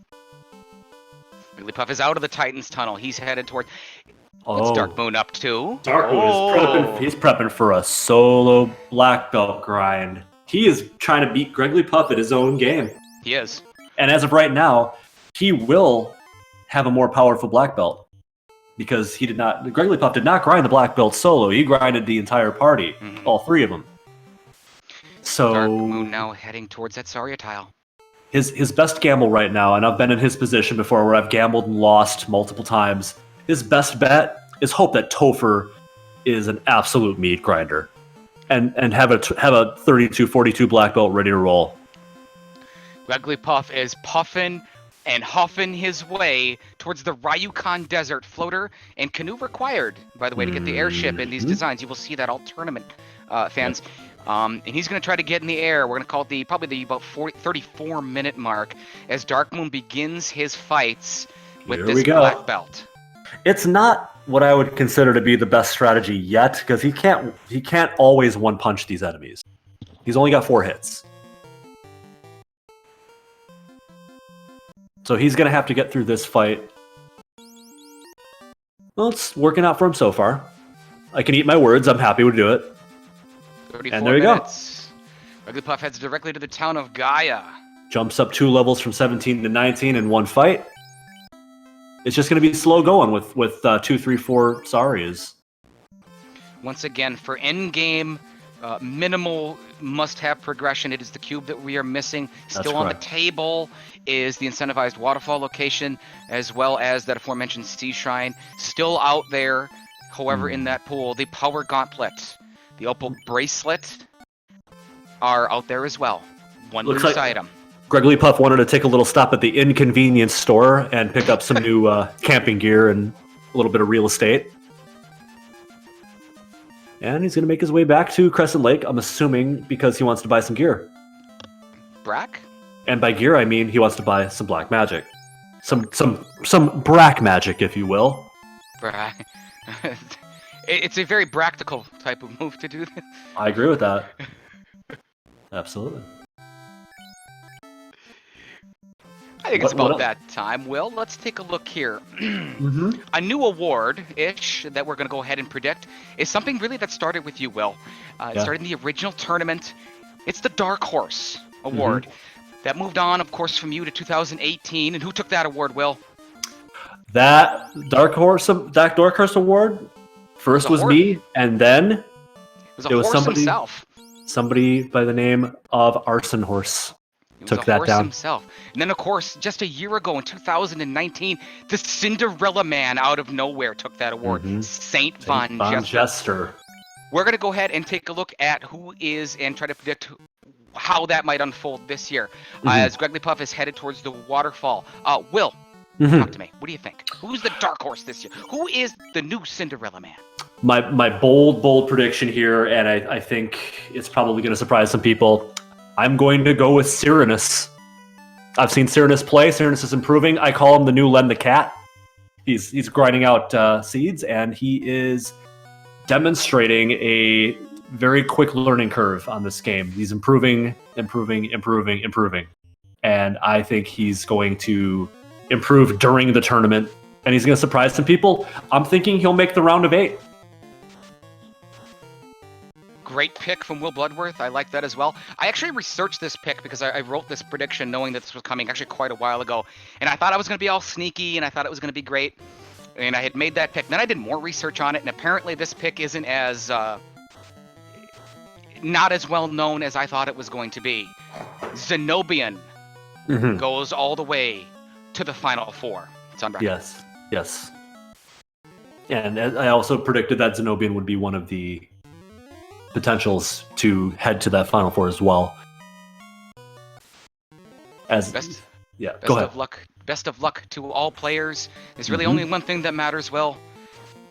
Wigglypuff is out of the Titan's tunnel. He's headed toward. What's Darkmoon up to? Darkmoon is he's prepping for a solo black belt grind. He is trying to beat Grigglypuff at his own game. He is. And as of right now, he will have a more powerful black belt. Because Grigglypuff did not grind the black belt solo. He grinded the entire party. All 3 of them. So Darkmoon now heading towards that Saria tile. His best gamble right now, and I've been in his position before where I've gambled and lost multiple times, his best bet is hope that Topher is an absolute meat grinder. And have a 32-42 black belt ready to roll. Grigglypuff is puffing and huffing his way towards the Ryukon Desert. Floater and canoe required, by the way, to get the airship in these designs. You will see that all tournament fans. And he's going to try to get in the air. We're going to call it probably the about 34-minute mark as Darkmoon begins his fights with this black belt. It's not what I would consider to be the best strategy yet, because he can't always one-punch these enemies. He's only got 4 hits. So he's going to have to get through this fight. Well, it's working out for him so far. I can eat my words. I'm happy to do it. 34 And there you minutes. Wigglypuff heads directly to the town of Gaia. Jumps up 2 levels from 17 to 19 in one fight. It's just going to be slow going with 2, 3, 4 Sarias. Once again, for endgame, minimal must-have progression. It is the cube that we are missing. Still on the table is the incentivized waterfall location, as well as that aforementioned sea shrine. Still out there, however, in that pool, the power gauntlet, the opal bracelet are out there as well. One loose item. Wigglypuff wanted to take a little stop at the inconvenience store and pick up some new camping gear and a little bit of real estate. And he's going to make his way back to Crescent Lake, I'm assuming, because he wants to buy some gear. Brack? And by gear, I mean he wants to buy some black magic. Some brack magic, if you will. Brack. It's a very practical type of move to do this. I agree with that. Absolutely. I think it's about that time, Will. Let's take a look here. A new award-ish that we're going to go ahead and predict is something really that started with you, Will. It started in the original tournament. It's the Dark Horse Award. That moved on, of course, from you to 2018. And who took that award, Will? That Dark Horse Award first was me, and then it was somebody himself. Somebody by the name of Arson Horse. Took that down himself. And then, of course, just a year ago in 2019, the Cinderella Man out of nowhere took that award. Saint Von Jester. We're going to go ahead and take a look at who is and try to predict how that might unfold this year. As Wigglypuff is headed towards the waterfall. Will, talk to me. What do you think? Who's the dark horse this year? Who is the new Cinderella Man? My bold prediction here, and I think it's probably going to surprise some people. I'm going to go with Cyrinus. I've seen Cyrinus play. Cyrinus is improving. I call him the new Len the Cat. He's grinding out seeds, and he is demonstrating a very quick learning curve on this game. He's improving. And I think he's going to improve during the tournament, and he's going to surprise some people. I'm thinking he'll make the round of 8. Great pick from Will Bloodworth. I like that as well. I actually researched this pick because I wrote this prediction knowing that this was coming actually quite a while ago. And I thought I was going to be all sneaky, and I thought it was going to be great. And I had made that pick. Then I did more research on it, and apparently this pick isn't as... not as well known as I thought it was going to be. Zenobian goes all the way to the Final Four. It's on record. Yes. And I also predicted that Zenobian would be one of the potentials to head to that Final Four as well. Best of luck to all players. There's really only one thing that matters, Will.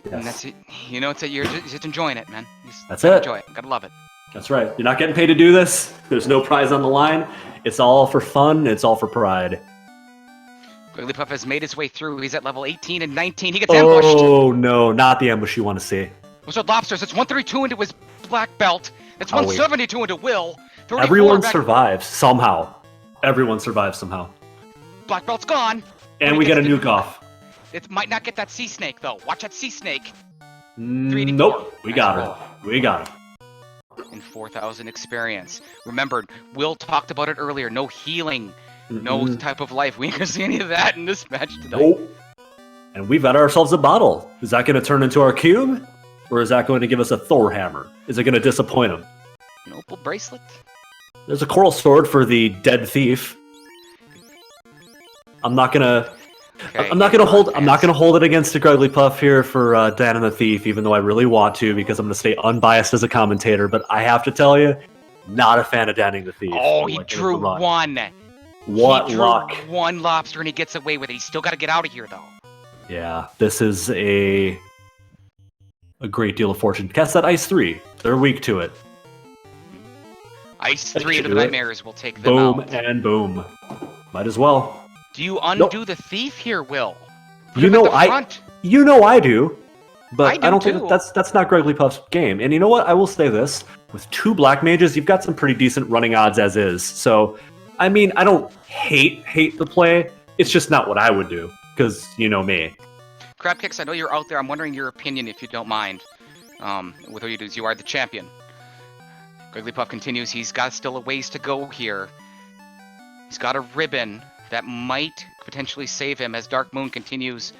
Yes. And that's it. You know, it's that you're just enjoying it, man. That's it. Enjoy it. Gotta love it. That's right. You're not getting paid to do this. There's no prize on the line. It's all for fun. It's all for pride. Wigglypuff has made his way through. He's at level 18 and 19. He gets ambushed. Oh, no. Not the ambush you want to see. What's with Lobsters? It's 132 into his black belt. It's 172 into Will. Everyone survives somehow. Everyone survives somehow. Black belt's gone. And we get a nuke off. It might not get that sea snake, though. Watch that sea snake. Nope. We got her. We got him. And 4,000 experience. Remember, Will talked about it earlier. No healing. No type of life. We ain't gonna see any of that in this match tonight. Nope. And we've got ourselves a bottle. Is that going to turn into our cube? Or is that going to give us a Thor hammer? Is it going to disappoint him? An opal bracelet? There's a coral sword for the dead thief. I'm not gonna hold it against the Wigglypuff here for Dan and the Thief, even though I really want to, because I'm gonna stay unbiased as a commentator. But I have to tell you, not a fan of Dan and the Thief. Oh, he drew one. What luck! One lobster and he gets away with it. He's still got to get out of here, though. Yeah, this is a great deal of fortune. Cast that Ice 3. They're weak to it. Ice 3 of the Nightmares will take them out. Boom and boom. Might as well. Do you undo the Thief here, Will? You know I do, but I don't think that's not Wigglypuff's game. And you know what? I will say this: with 2 black mages, you've got some pretty decent running odds as is. So, I mean, I don't hate the play. It's just not what I would do, because you know me. Crabkicks, I know you're out there. I'm wondering your opinion, if you don't mind. With what you do is you are the champion. Grigglypuff continues. He's got still a ways to go here. He's got a ribbon that might potentially save him as Dark Moon continues.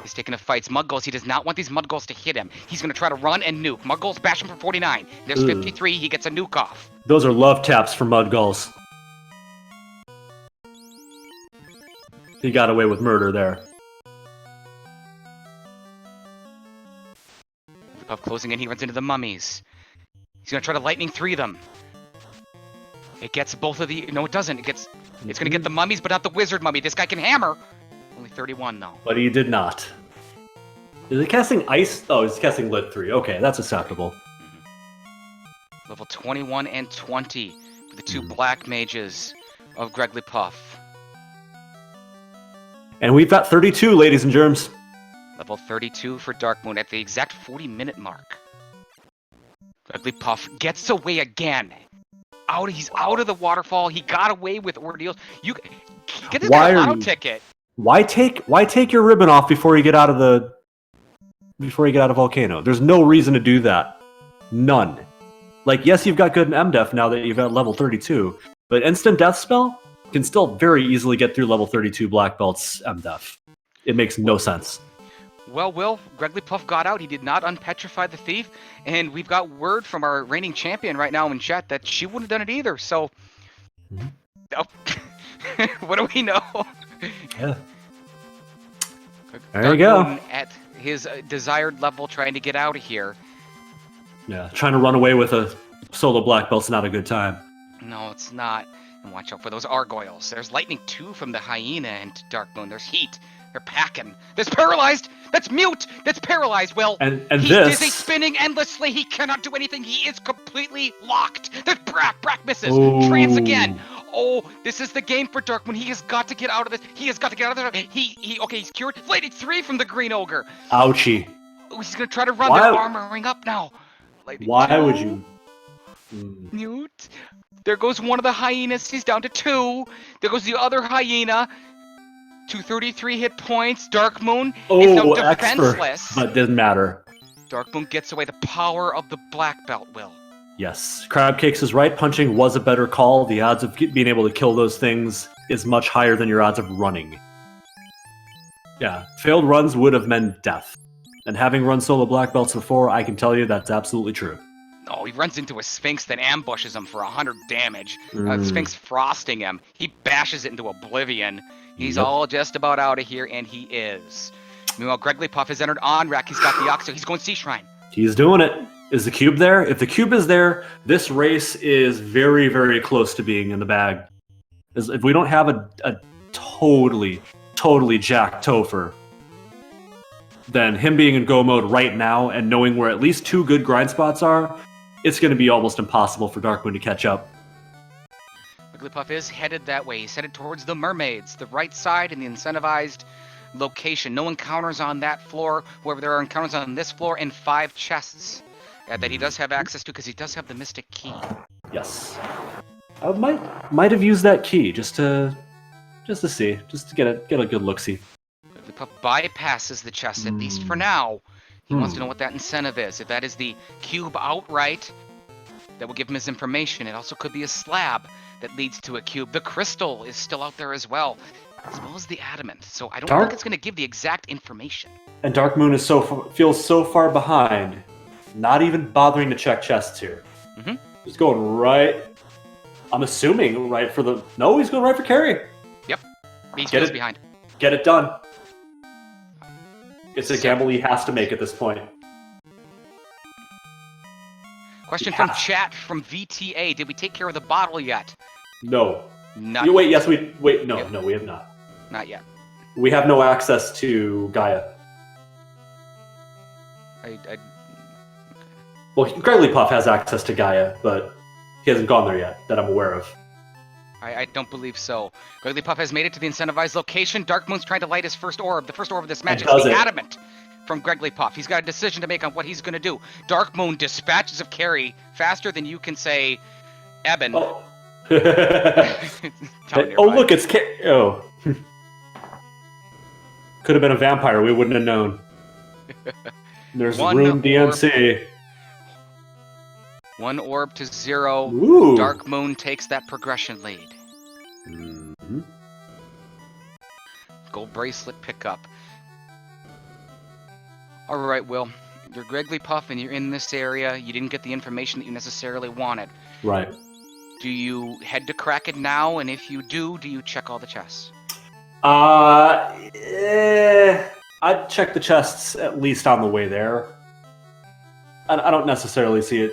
He's taking a fight. Mudgulls, he does not want these Mudgulls to hit him. He's going to try to run and nuke. Mudgulls bash him for 49. There's 53. He gets a nuke off. Those are love taps for Mudgulls. He got away with murder there. Grigglypuff closing in. He runs into the mummies. He's going to try to lightning 3 them. It gets both of the... No, it doesn't. It's going to get the mummies, but not the wizard mummy. This guy can hammer. Only 31, though. But he did not. Is he casting ice? Oh, he's casting lit 3. Okay, that's acceptable. Level 21 and 20 for the 2 black mages of Grigglypuff. And we've got 32, ladies and germs. Level 32 for Darkmoon at the exact 40-minute mark. Grigglypuff gets away again. He's out of the waterfall. He got away with ordeals. You get this guy an auto ticket. Why take your ribbon off before you get out of volcano? There's no reason to do that. None. Like, yes, you've got good MDef now that you've at level 32, but instant death spell can still very easily get through level 32 black belts MDef. It makes no sense. Well, Will, Grigglypuff got out. He did not unpetrify the thief, and we've got word from our reigning champion right now in chat that she wouldn't have done it either, so... What do we know? Yeah. There you go. At his desired level, trying to get out of here. Yeah, trying to run away with a solo black belt's not a good time. No, it's not. And watch out for those gargoyles. There's lightning 2 from the hyena and Darkmoon. There's heat. They're packing. That's paralyzed. That's mute. That's paralyzed. Well, and he's this... dizzy, spinning endlessly. He cannot do anything. He is completely locked. There's Brack misses. Ooh. Trance again. Oh, this is the game for Darkmoon. He has got to get out of this. He has got to get out of this. Okay, he's cured. Lightning 3 from the green ogre. Ouchie. Oh, he's going to try to run. They're armoring up now. Why would you? Mute. There goes one of the hyenas. He's down to 2. There goes the other hyena. 233 hit points. Darkmoon is now defenseless. But doesn't matter. Darkmoon gets away. The power of the black belt, Will. Yes. Crabcakes is right. Punching was a better call. The odds of being able to kill those things is much higher than your odds of running. Yeah. Failed runs would have meant death. And having run solo black belts before, I can tell you that's absolutely true. Oh, he runs into a Sphinx that ambushes him for 100 damage. Sphinx frosting him. He bashes it into oblivion. He's all just about out of here, and he is. Meanwhile, Grigglypuff has entered on rack. He's got the Oxo. He's going Sea Shrine. He's doing it. Is the cube there? If the cube is there, this race is very, very close to being in the bag. If we don't have a totally jacked Topher, then him being in go mode right now and knowing where at least 2 good grind spots are, it's going to be almost impossible for Darkmoon to catch up. Wigglypuff is headed that way. He's headed towards the mermaids, the right side in the incentivized location. No encounters on that floor. However, there are encounters on this floor and 5 chests that he does have access to because he does have the mystic key. Yes. I might have used that key just to see, just to get a good look-see. Wigglypuff bypasses the chest, at least for now. He wants to know what that incentive is. If that is the cube outright, that will give him his information. It also could be a slab that leads to a cube. The crystal is still out there as well as the adamant. So I don't think it's going to give the exact information. And Darkmoon is feels so far behind, not even bothering to check chests here. He's going right. I'm assuming right for the. No, he's going right for carry. Yep, he feels behind. Get it done. It's a gamble he has to make at this point. Question from chat from VTA. Did we take care of the bottle yet? No. Not yet. Wait, yes, we... Wait, no, we have not. Not yet. We have no access to Gaia. Well, Grigglypuff has access to Gaia, but he hasn't gone there yet, that I'm aware of. I don't believe so. Grigglypuff has made it to the incentivized location. Darkmoon's trying to light his first orb. The first orb of this match is the adamant from Grigglypuff. He's got a decision to make on what he's going to do. Darkmoon dispatches of carry faster than you can say Eben. Oh, look, it's Oh. Could have been a vampire. We wouldn't have known. There's One room orb. DMC. 1 orb to 0. Ooh. Dark Moon takes that progression lead. Mm-hmm. Gold bracelet pickup. Alright, Will. You're Greggly Puff and you're in this area. You didn't get the information that you necessarily wanted. Right. Do you head to Kraken now? And if you do you check all the chests? I'd check the chests at least on the way there. I don't necessarily see it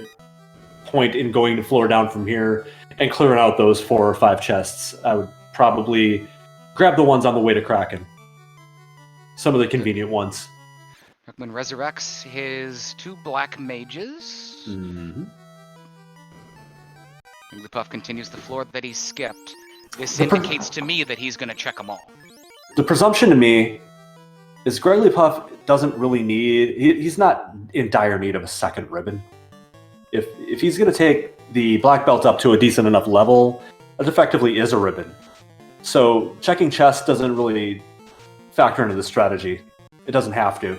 point in going to floor down from here and clearing out those 4 or 5 chests. I would probably grab the ones on the way to Kraken. Some of the convenient ones. Darkmoon resurrects his 2 black mages. Mm-hmm. Wigglypuff continues the floor that he skipped. This indicates to me that he's going to check them all. The presumption to me is Greggly Puff doesn't really need... He's not in dire need of a second ribbon. If he's going to take the black belt up to a decent enough level, it effectively is a ribbon. So checking chests doesn't really factor into the strategy. It doesn't have to.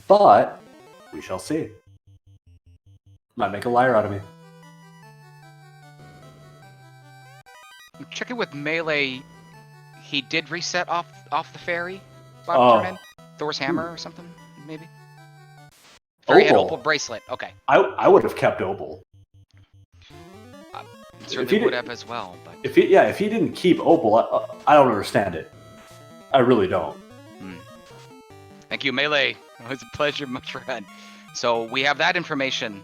But we shall see. Might make a liar out of me. Check it with Melee. He did reset off the fairy. Turn in. Thor's hammer or something, maybe? Fairy had Opal bracelet. Okay. I would have kept Opal. Certainly would have as well. But if he didn't keep Opal, I don't understand it. I really don't. Thank you, Melee. It was a pleasure, my friend. So we have that information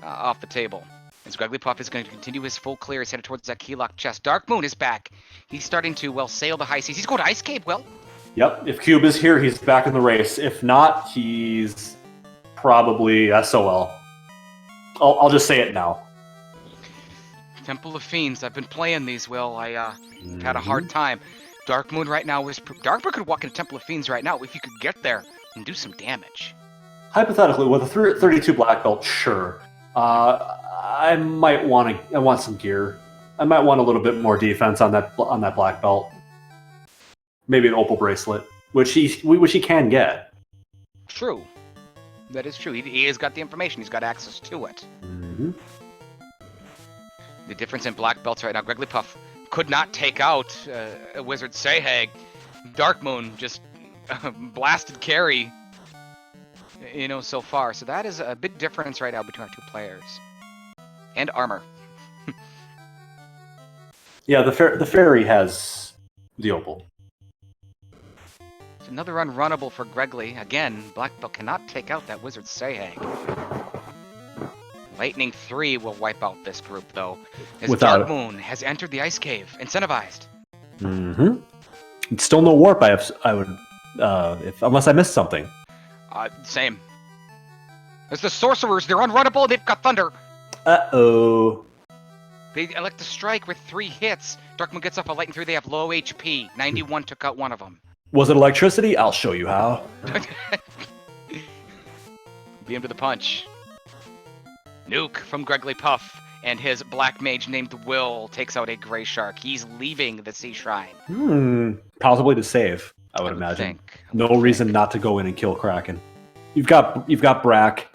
off the table. As Greggly Puff is going to continue his full clear, he's headed towards that keylock chest. Dark Moon is back. He's starting to, sail the high seas. He's going to Ice Cave, Will. Yep, if Cube is here, he's back in the race. If not, he's probably SOL. I'll just say it now. Temple of Fiends. I've been playing these, Will. I had a hard time. Dark Moon right now is... Dark Moon could walk into Temple of Fiends right now if you could get there and do some damage. Hypothetically, with a 32 black belt, sure. I want some gear. I might want a little bit more defense on that black belt. Maybe an Opal bracelet, which he can get. True. That is true. He has got the information. He's got access to it. Mm-hmm. The difference in black belts right now, Greggly Puff could not take out a Wizard Sahag. Dark Moon just blasted carry, so far. So that is a big difference right now between our 2 players. And armor. Yeah, the fairy has the Opal. It's another unrunnable for Greggly. Again, black belt cannot take out that Wizard Sahag. Lightning 3 will wipe out this group, though, as Dark Moon has entered the Ice Cave, incentivized. Mm-hmm. It's still no warp. I would, unless I missed something. Same. There's the sorcerers. They're unrunnable. They've got thunder. Uh-oh. They elect to strike with 3 hits. Dark Moon gets off a Lightning 3. They have low HP. 91 took out one of them. Was it electricity? I'll show you how. Beat him to the punch. Nuke from Greggly Puff and his black mage named Will takes out a gray shark. He's leaving the Sea Shrine. Possibly to save, I would imagine. No reason not to go in and kill Kraken. You've got Brack.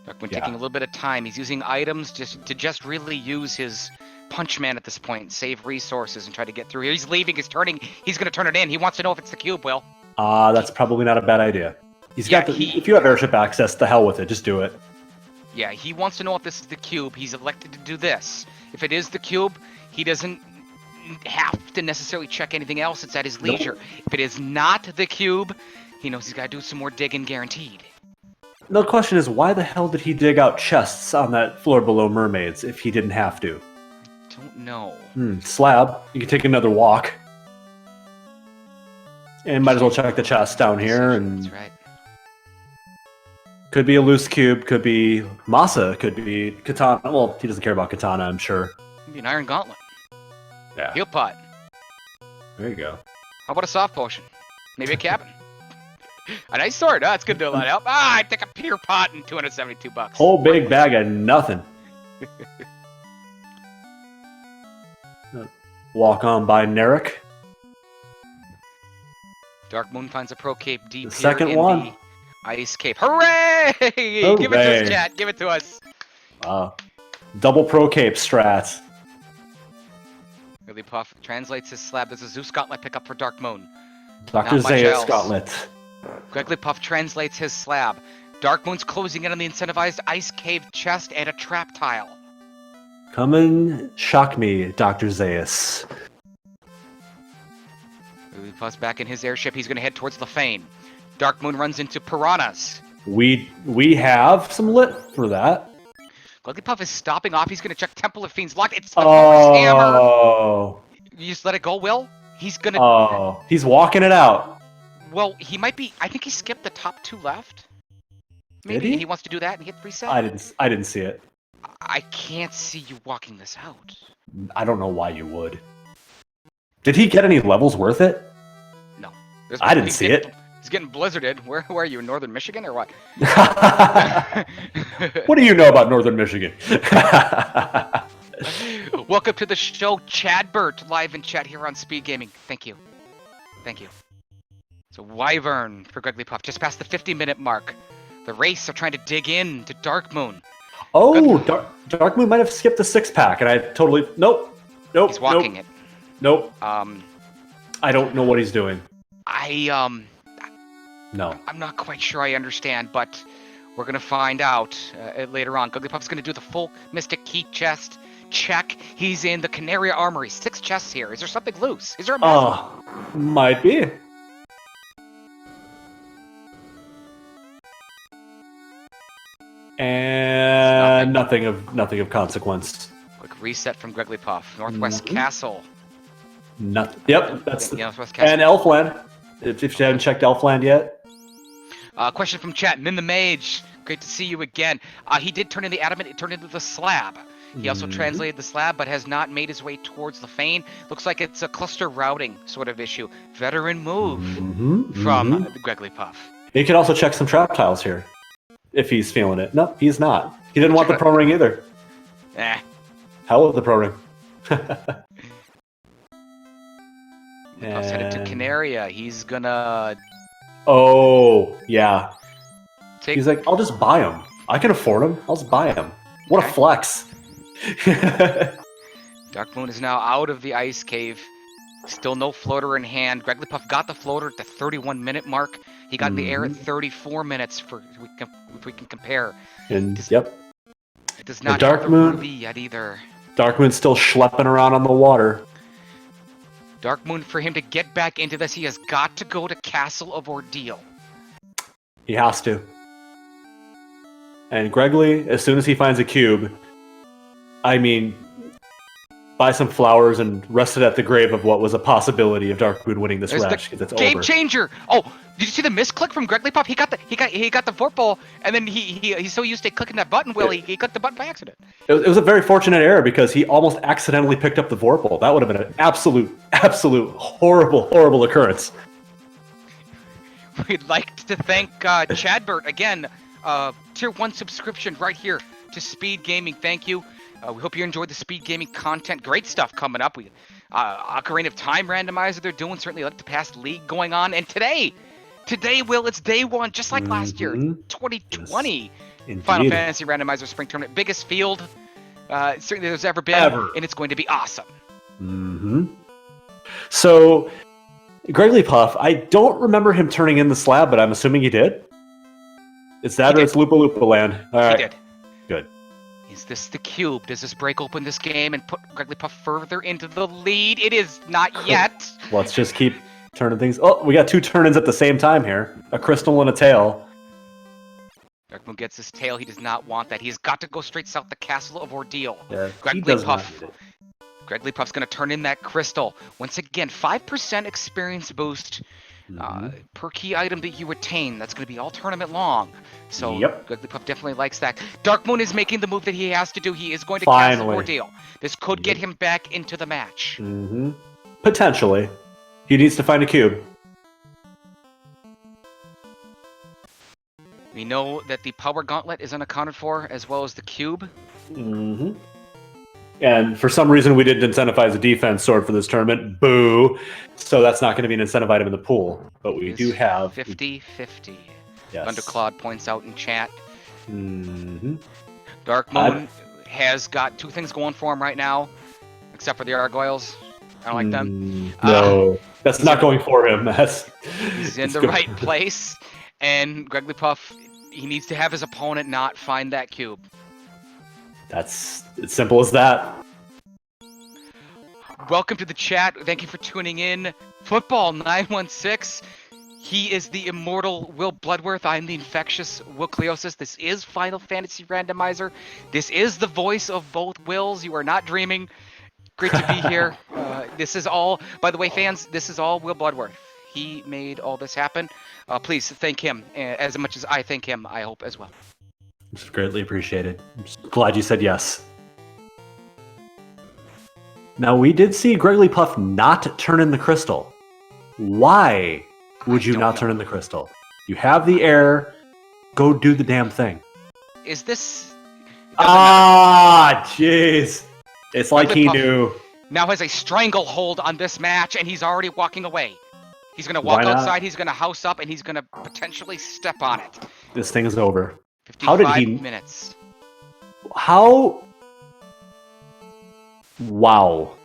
Darkmoon taking a little bit of time. He's using items to really use his punch man at this point, save resources and try to get through here. He's leaving, he's turning, he's going to turn it in. He wants to know if it's the cube, Will. That's probably not a bad idea. If you have airship access, the hell with it. Just do it. Yeah, he wants to know if this is the cube. He's elected to do this. If it is the cube, he doesn't have to necessarily check anything else. It's at his leisure. Nope. If it is not the cube, he knows he's got to do some more digging guaranteed. The question is, why the hell did he dig out chests on that floor below mermaids if he didn't have to? Don't know. Slab. You can take another walk. And might as well check the chest down here. And that's right. Could be a loose cube, could be Masa, could be Katana. Well, he doesn't care about Katana, I'm sure. Could be an Iron Gauntlet. Yeah. Heal pot. There you go. How about a soft potion? Maybe a cabin. A nice sword. It's good to do a lot of help. I take a Peter pot and $272. Whole big bag of nothing. Walk on by Narek. Darkmoon finds a pro cape deep The here second in one. the ice cape. Hooray! Give it to us, chat. Give it to us. Wow. Double pro cape strats. Wigglypuff translates his slab. There's a Zeus Gauntlet pickup for Darkmoon. Dr. Not much Zayas else. Gauntlet. Wigglypuff translates his slab. Darkmoon's closing in on the incentivized ice cave chest and a trap tile. Come and shock me, Dr. Zayas. Wigglypuff's back in his airship. He's going to head towards Lefane. Darkmoon runs into piranhas. We have some lit for that. Wigglypuff is stopping off. He's going to check Temple of Fiends locked. It's the Force Hammer. Oh. You just let it go, Will? He's going to... Oh. He's walking it out. Well, he might be... I think he skipped the top 2 left. Maybe Did he? and he wants to do that and hit reset. I didn't see it. I can't see you walking this out. I don't know why you would. Did he get any levels worth it? No. I didn't see it. He's getting blizzarded. Where are you, in northern Michigan or what? What do you know about northern Michigan? Welcome to the show, Chadbert, live in chat here on Speed Gaming. Thank you. Thank you. So Wyvern for Wigglypuff, just past the 50-minute mark. The race are trying to dig in to Darkmoon. Oh, Darkmoon might have skipped the 6-pack, and I totally... Nope. He's walking it. Nope. I don't know what he's doing. No. I'm not quite sure I understand, but we're going to find out later on. Wigglypuff's going to do the full Mystic Key chest. Check. He's in the Canaria Armory. 6 chests here. Is there something loose? Is there a mess? Oh, might be. And nothing of consequence. Quick reset from Wigglypuff. Northwest Castle. Yep, that's Northwest Castle. And Elfland. If you haven't checked Elfland yet. Question from chat. Min the Mage. Great to see you again. He did turn in the adamant. It turned into the slab. He also translated the slab, but has not made his way towards the Fane. Looks like it's a cluster routing sort of issue. Veteran move from Wigglypuff. You can also check some trap tiles here, if he's feeling it. No, he's not. He didn't want the pro ring either. Hell with the pro ring. Wigglypuff's headed to Canaria. He's gonna... Oh, yeah. He's like, I'll just buy him. I can afford him. I'll just buy him. What a flex. Darkmoon is now out of the ice cave. Still no floater in hand. Wigglypuff got the floater at the 31-minute mark. He got the air at 34 minutes if we can compare. And It does not have the Ruby yet either. Darkmoon's still schlepping around on the water. Darkmoon, for him to get back into this, he has got to go to Castle of Ordeal. He has to. And Gregley, as soon as he finds a cube, I mean, buy some flowers and rest it at the grave of what was a possibility of Darkmoon winning this match, because it's game over. Changer! Oh, did you see the misclick from Wigglypuff? He got the Vorpal, and then he's so used to clicking that button, Will, he clicked the button by accident. It was a very fortunate error because he almost accidentally picked up the Vorpal. That would have been an absolute horrible occurrence. We'd like to thank Chadbert again. Tier 1 subscription right here to Speed Gaming. Thank you. We hope you enjoyed the Speed Gaming content. Great stuff coming up. We Ocarina of Time randomizer they're doing. Certainly like the past league going on. And today, Will, it's day 1, just like last year, 2020. Yes, Final Fantasy randomizer spring tournament. Biggest field certainly there's ever been. And it's going to be awesome. So, Wigglypuff, I don't remember him turning in the slab, but I'm assuming he did. It's that or it's Lupa Lupa land. All right. He did. Good. Is this the cube? Does this break open this game and put Wigglypuff further into the lead? It is not yet. Let's just keep turning things. Oh, we got 2 turn-ins at the same time here. A crystal and a tail. Darkmoon gets his tail. He does not want that. He's got to go straight south to Castle of Ordeal. Yeah, he does not need it. Wigglypuff's going to turn in that crystal. Once again, 5% experience boost per key item that you retain. That's going to be all tournament long. So Wigglypuff definitely likes that. Darkmoon is making the move that he has to do. He is going to Castle of Ordeal. This could get him back into the match. Potentially. He needs to find a cube. We know that the Power Gauntlet is unaccounted for, as well as the cube. And for some reason, we didn't incentivize a defense sword for this tournament. Boo! So that's not going to be an incentive item in the pool. But we do have 50-50. Yes. Thunderclad points out in chat. Mm-hmm. Dark Moon has got 2 things going for him right now, except for the Gargoyles. I don't like them. No, that's not going for him. He's in the good. right place, and Gregglypuff, he needs to have his opponent not find that cube. That's as simple as that. Welcome to the chat. Thank you for tuning in. Football 916. He is the immortal Will Bloodworth. I'm the infectious Will Cleosis. This is Final Fantasy Randomizer. This is the voice of both Wills. You are not dreaming. Great to be here. This is all, by the way, fans, this is all Will Bloodworth. He made all this happen. Please thank him as much as I thank him, I hope, as well. It's greatly appreciated. I'm just glad you said yes. Now, we did see Gregglypuff not turn in the crystal. Why would you not turn in the crystal? You have the air. Go do the damn thing. Is this... Jeez. It's like he knew. Now has a stranglehold on this match, and he's already walking away. He's going to walk outside, he's going to house up, and he's going to potentially step on it. This thing is over. 55 minutes. How? Wow.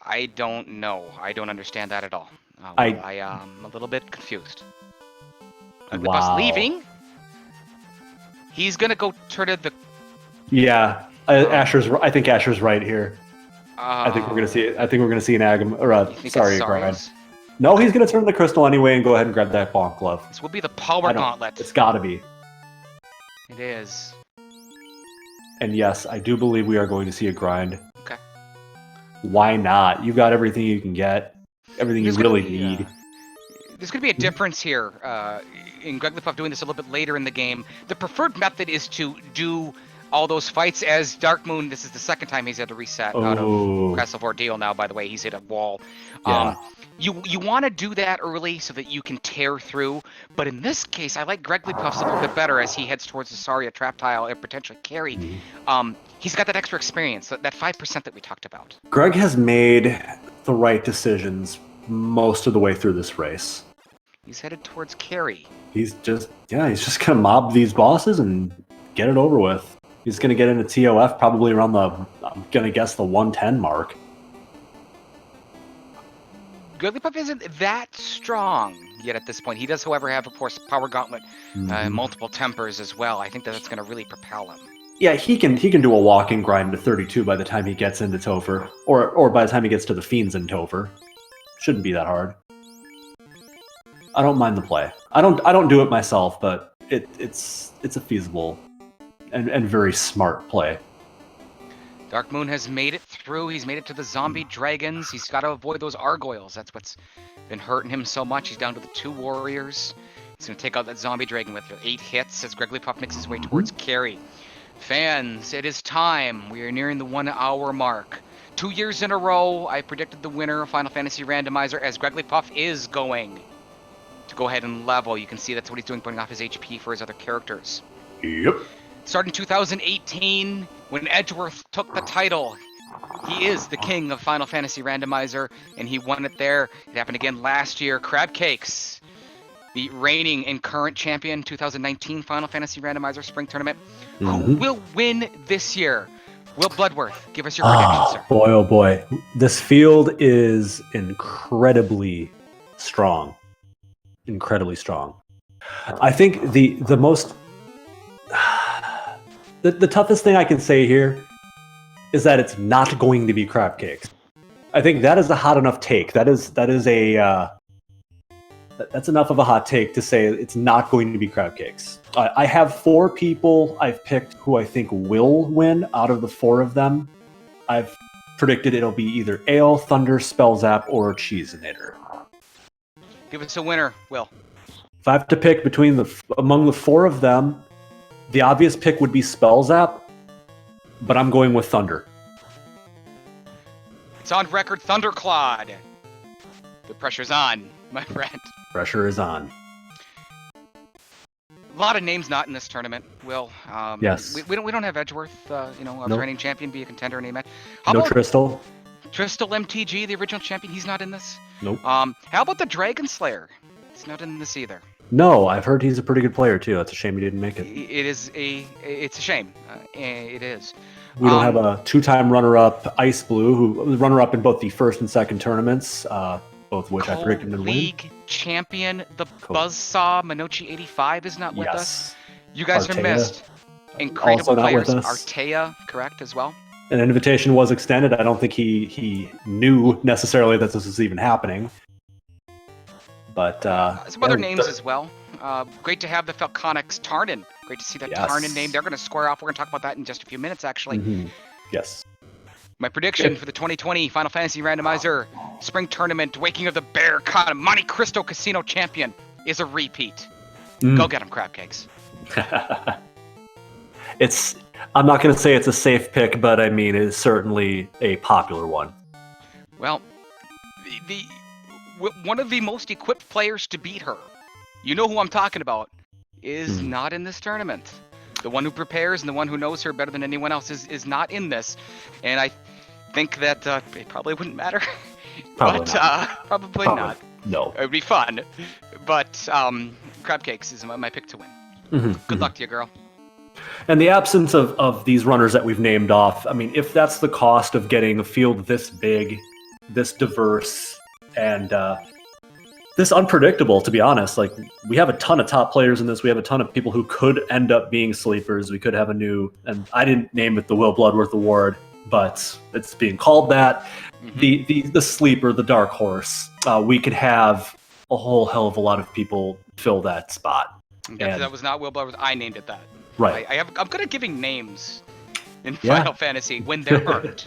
I don't know. I don't understand that at all. I am a little bit confused. Wow. Leaving. He's going to go turn to the... Yeah. I think Asher's right here. I think we're gonna see it. I think we're gonna see an Agam or grind. No, he's gonna turn the crystal anyway and go ahead and grab that bonk glove. This will be the power gauntlet. It's gotta be. It is. And yes, I do believe we are going to see a grind. Okay. Why not? You got everything you can get. Everything you really need. There's going to be a difference here in Gregglypuff doing this a little bit later in the game. The preferred method is to do all those fights as Dark Moon. This is the second time he's had to reset out of Castle of Ordeal now, by the way. He's hit a wall. Yeah. You want to do that early so that you can tear through. But in this case, I like Gregglypuff's a little bit better as he heads towards the Saria trap tile and potentially carry. He's got that extra experience, that 5% that we talked about. Greg has made the right decisions most of the way through this race. He's headed towards carry. He's just going to mob these bosses and get it over with. He's going to get into TOF probably around I'm going to guess the 110 mark. Gregglypuff isn't that strong yet at this point. He does, however, have, of course, Power Gauntlet, multiple tempers as well. I think that's going to really propel him. Yeah, he can do a walking grind to 32 by the time he gets into Topher, or by the time he gets to the Fiends in Topher. Shouldn't be that hard. I don't mind the play. I don't do it myself, but it's a feasible and very smart play. Dark Moon has made it through. He's made it to the zombie dragons. He's got to avoid those Argoyles. That's what's been hurting him so much. He's down to the 2 warriors. He's going to take out that zombie dragon with 8 hits as Gregglypuff makes his way towards carry. Fans, it is time. We are nearing the 1 hour mark. 2 years in a row, I predicted the winner of Final Fantasy Randomizer as Gregglypuff is going to go ahead and level. You can see that's what he's doing, putting off his HP for his other characters. Yep. Starting 2018, when Edgeworth took the title, he is the king of Final Fantasy Randomizer, and he won it there. It happened again last year. Crab Cakes, the reigning and current champion, 2019 Final Fantasy Randomizer Spring Tournament. Who will win this year? Will Bloodworth, give us your prediction, sir. Boy, oh boy. This field is incredibly strong. Incredibly strong. I think the most... The toughest thing I can say here is that it's not going to be Crab Cakes. I think that is a hot enough take. That's enough of a hot take to say it's not going to be Crab Cakes. I have 4 people I've picked who I think will win out of the 4 of them. I've predicted it'll be either Ale, Thunder, Spellzap, or Cheesinator. Give us a winner, Will. If I have to pick among the 4 of them, the obvious pick would be Spellzap, but I'm going with Thunder. It's on record, Thunderclad. The pressure's on, my friend. Pressure is on. A lot of names not in this tournament. Will. Yes. We don't have Edgeworth. Our Nope. reigning champion, be a contender in a match. How No about Tristal. Tristal MTG, the original champion? He's not in this. Nope. How about the Dragon Slayer? He's not in this either. No, I've heard he's a pretty good player too. It's a shame he didn't make it. It's a shame. It is. We don't have a two-time runner-up, Ice Blue, who runner-up in both the first and second tournaments, both of which I predicted him to win. League champion, the Buzzsaw Minochi 85 is not with us. You guys are missed. Incredible players. Artea, correct as well. An invitation was extended. I don't think he knew necessarily that this was even happening. But some other names as well. Great to have the Falconics Tarnin. Great to see that Tarnin name. They're going to square off. We're going to talk about that in just a few minutes, actually. Mm-hmm. Yes. My prediction for the 2020 Final Fantasy Randomizer Spring Tournament Waking of the Bear Con Monte Cristo Casino Champion is a repeat. Go get them, crab cakes. I'm not going to say it's a safe pick, but I mean, it's certainly a popular one. Well, one of the most equipped players to beat her, you know who I'm talking about, is not in this tournament. The one who prepares and the one who knows her better than anyone else is not in this. And I think that it probably wouldn't matter. Probably not. No. It would be fun. But crab cakes is my pick to win. Good luck to you, girl. And the absence of these runners that we've named off, I mean, if that's the cost of getting a field this big, this diverse, and this unpredictable, to be honest, like, we have a ton of top players in this. We have a ton of people who could end up being sleepers. We could have a new, and I didn't name it the Will Bloodworth Award, but it's being called that. The sleeper, the dark horse. We could have a whole hell of a lot of people fill that spot. That was not Will Bloodworth. I named it that. Right. I'm good at giving names in Final Fantasy when they're earned.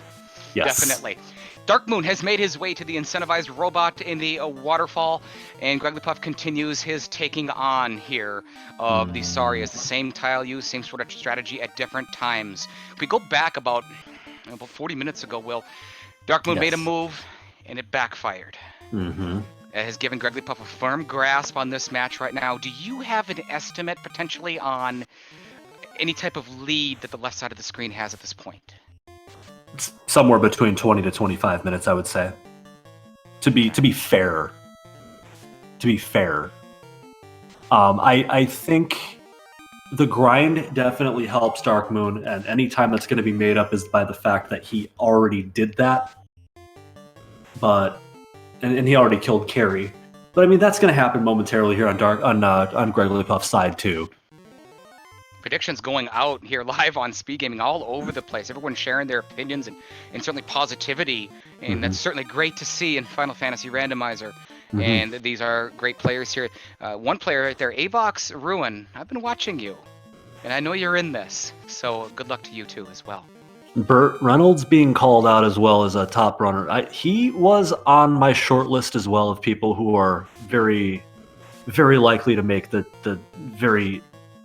Yes. Definitely. Darkmoon has made his way to the incentivized robot in the waterfall, and Greglipuff continues his taking on here of the Sarias. The same tile use, same sort of strategy at different times. If we go back about 40 minutes ago, Will, Darkmoon made a move, and it backfired. It has given Greglipuff a firm grasp on this match right now. Do you have an estimate potentially on any type of lead that the left side of the screen has at this point? Somewhere between 20 to 25 minutes, I would say. To be fair. I think the grind definitely helps Darkmoon, and any time that's going to be made up is by the fact that he already did that. And he already killed Carrie. But I mean, that's going to happen momentarily here on Greglipuff's side too. Predictions going out here live on Speed Gaming all over the place. Everyone sharing their opinions and certainly positivity. And that's certainly great to see in Final Fantasy Randomizer. And these are great players here. One player right there, Avox Ruin. I've been watching you. And I know you're in this. So good luck to you too as well. Burt Reynolds being called out as well as a top runner. He was on my short list as well of people who are very, very likely to make the very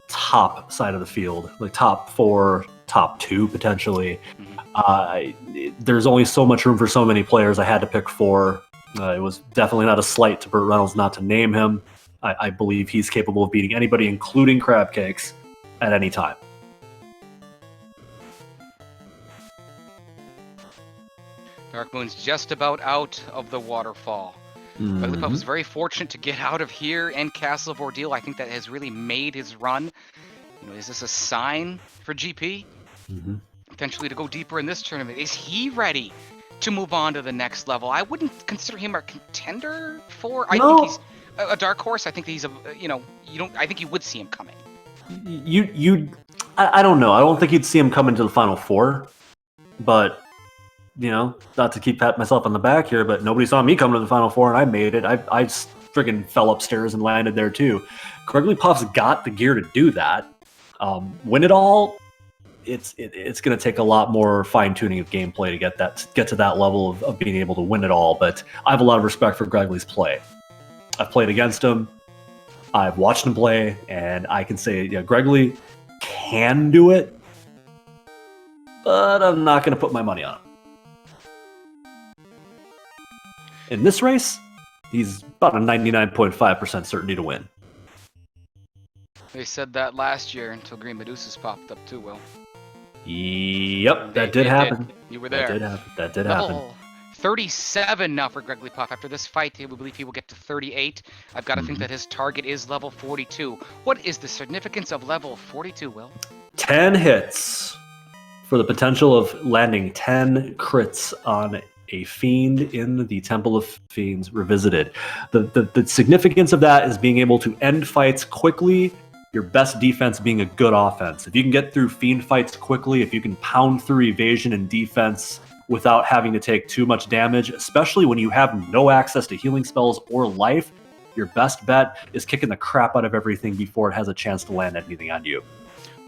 top side of the field, like top 4, top 2 potentially. There's only so much room for so many players. I had to pick 4. It was definitely not a slight to Burt Reynolds not to name him. I believe he's capable of beating anybody, including crab cakes, at any time. Darkmoon's just about out of the waterfall. Greglipuff was very fortunate to get out of here and Castle of Ordeal. I think that has really made his run. Is this a sign for GP? Potentially to go deeper in this tournament. Is he ready to move on to the next level? I wouldn't consider him a contender for. I think he's a dark horse. I think he's I think you would see him coming. I don't know. I don't think you'd see him coming to the Final Four, but. Not to keep patting myself on the back here, but nobody saw me come to the Final Four, and I made it. I friggin' fell upstairs and landed there too. Greglipuff's got the gear to do that. Win it all, it's going to take a lot more fine tuning of gameplay to get to that level of being able to win it all. But I have a lot of respect for Gregli's play. I've played against him. I've watched him play, and I can say, Gregly can do it, but I'm not going to put my money on him. In this race, he's about a 99.5% certainty to win. They said that last year until Green Medusas popped up too, Will. Yep, that did happen. You were That there. did happen. That did happen. Level 37 now for Greglipuff. After this fight, we believe he will get to 38. I've got to think that his target is level 42. What is the significance of level 42, Will? 10 hits for the potential of landing 10 crits on a fiend in the Temple of Fiends Revisited. The significance of that is being able to end fights quickly, your best defense being a good offense. If you can get through fiend fights quickly, if you can pound through evasion and defense without having to take too much damage, especially when you have no access to healing spells or life, your best bet is kicking the crap out of everything before it has a chance to land anything on you.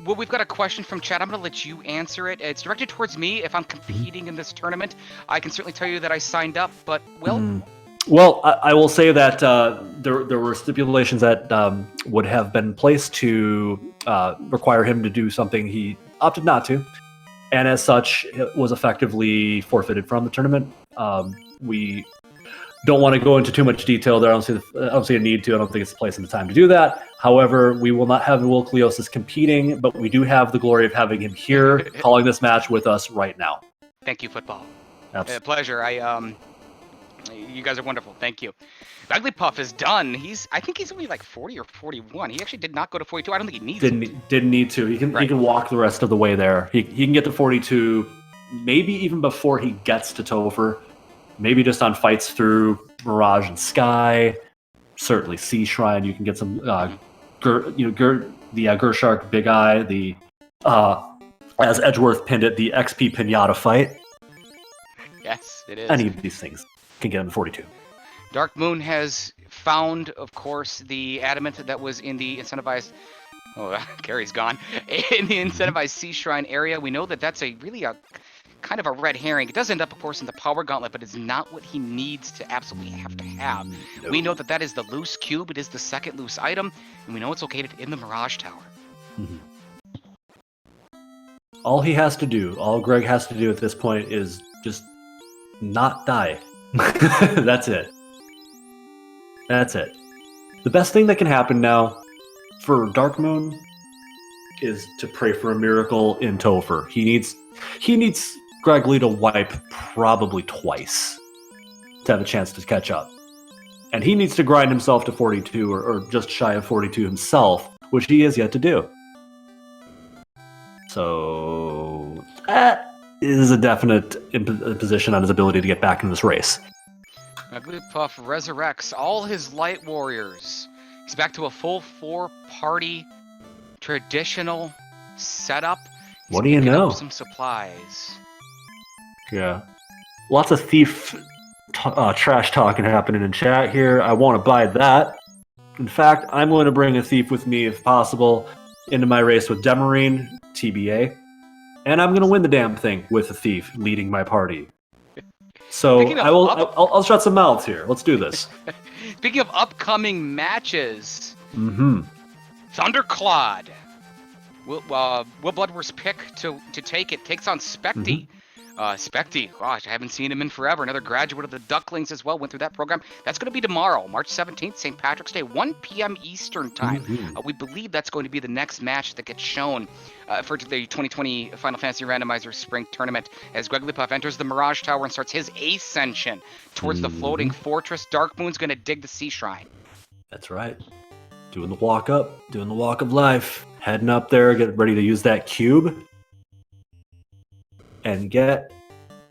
Well, we've got a question from chat. I'm going to let you answer it. It's directed towards me. If I'm competing in this tournament, I can certainly tell you that I signed up, but Will? Well, I will say that there were stipulations that would have been placed to require him to do something he opted not to, and as such, it was effectively forfeited from the tournament. We don't want to go into too much detail there. I don't see a need to. I don't think it's the place and the time to do that. However, we will not have Will Cleosis competing, but we do have the glory of having him here calling this match with us right now. Thank you, football. Absolutely. Pleasure. You guys are wonderful. Thank you. Jigglypuff is done. I think he's only like 40 or 41. He actually did not go to 42. I don't think he needs it. Didn't need to. He can walk the rest of the way there. He can get to 42, maybe even before he gets to Topher. Maybe just on fights through Mirage and Sky. Certainly Sea Shrine. You can get some Gershark Big Eye. The as Edgeworth pinned it, the XP Pinata fight. Yes, it is. Any of these things can get him to 42. Dark Moon has found, of course, the adamant that was in the incentivized. Oh, Carrie's gone. In the incentivized Sea Shrine area, we know that that's really a kind of a red herring. It does end up, of course, in the Power Gauntlet, but it's not what he needs to absolutely have to have. No. We know that that is the loose cube. It is the second loose item, and we know it's located in the Mirage Tower. Mm-hmm. All he has to do, all Greg has to do at this point is just not die. That's it. That's it. The best thing that can happen now for Dark Moon is to pray for a miracle in Topher. He needs Greg Lee to wipe probably twice to have a chance to catch up. And he needs to grind himself to 42 or just shy of 42 himself, which he has yet to do. So that is a definite imposition on his ability to get back into this race. Jigglypuff resurrects all his light warriors. He's back to a full 4-party traditional setup. What do you know? Some supplies. Yeah. Lots of thief trash talking happening in chat here. I won't abide that. In fact, I'm going to bring a thief with me, if possible, into my race with Demarine, TBA. And I'm going to win the damn thing with a thief leading my party. So I'll shut some mouths here. Let's do this. Speaking of upcoming matches, Thunderclad. Will Bloodworth's pick to take it takes on Specty. Specty, gosh, I haven't seen him in forever. Another graduate of the Ducklings as well. Went through that program. That's going to be tomorrow, March 17th, St. Patrick's Day, 1 p.m. Eastern Time. We believe that's going to be the next match that gets shown for the 2020 Final Fantasy Randomizer Spring Tournament as Jigglypuff enters the Mirage Tower and starts his ascension towards the floating fortress. Dark Moon's going to dig the Sea Shrine. That's right. Doing the walk of life. Heading up there, get ready to use that cube. And get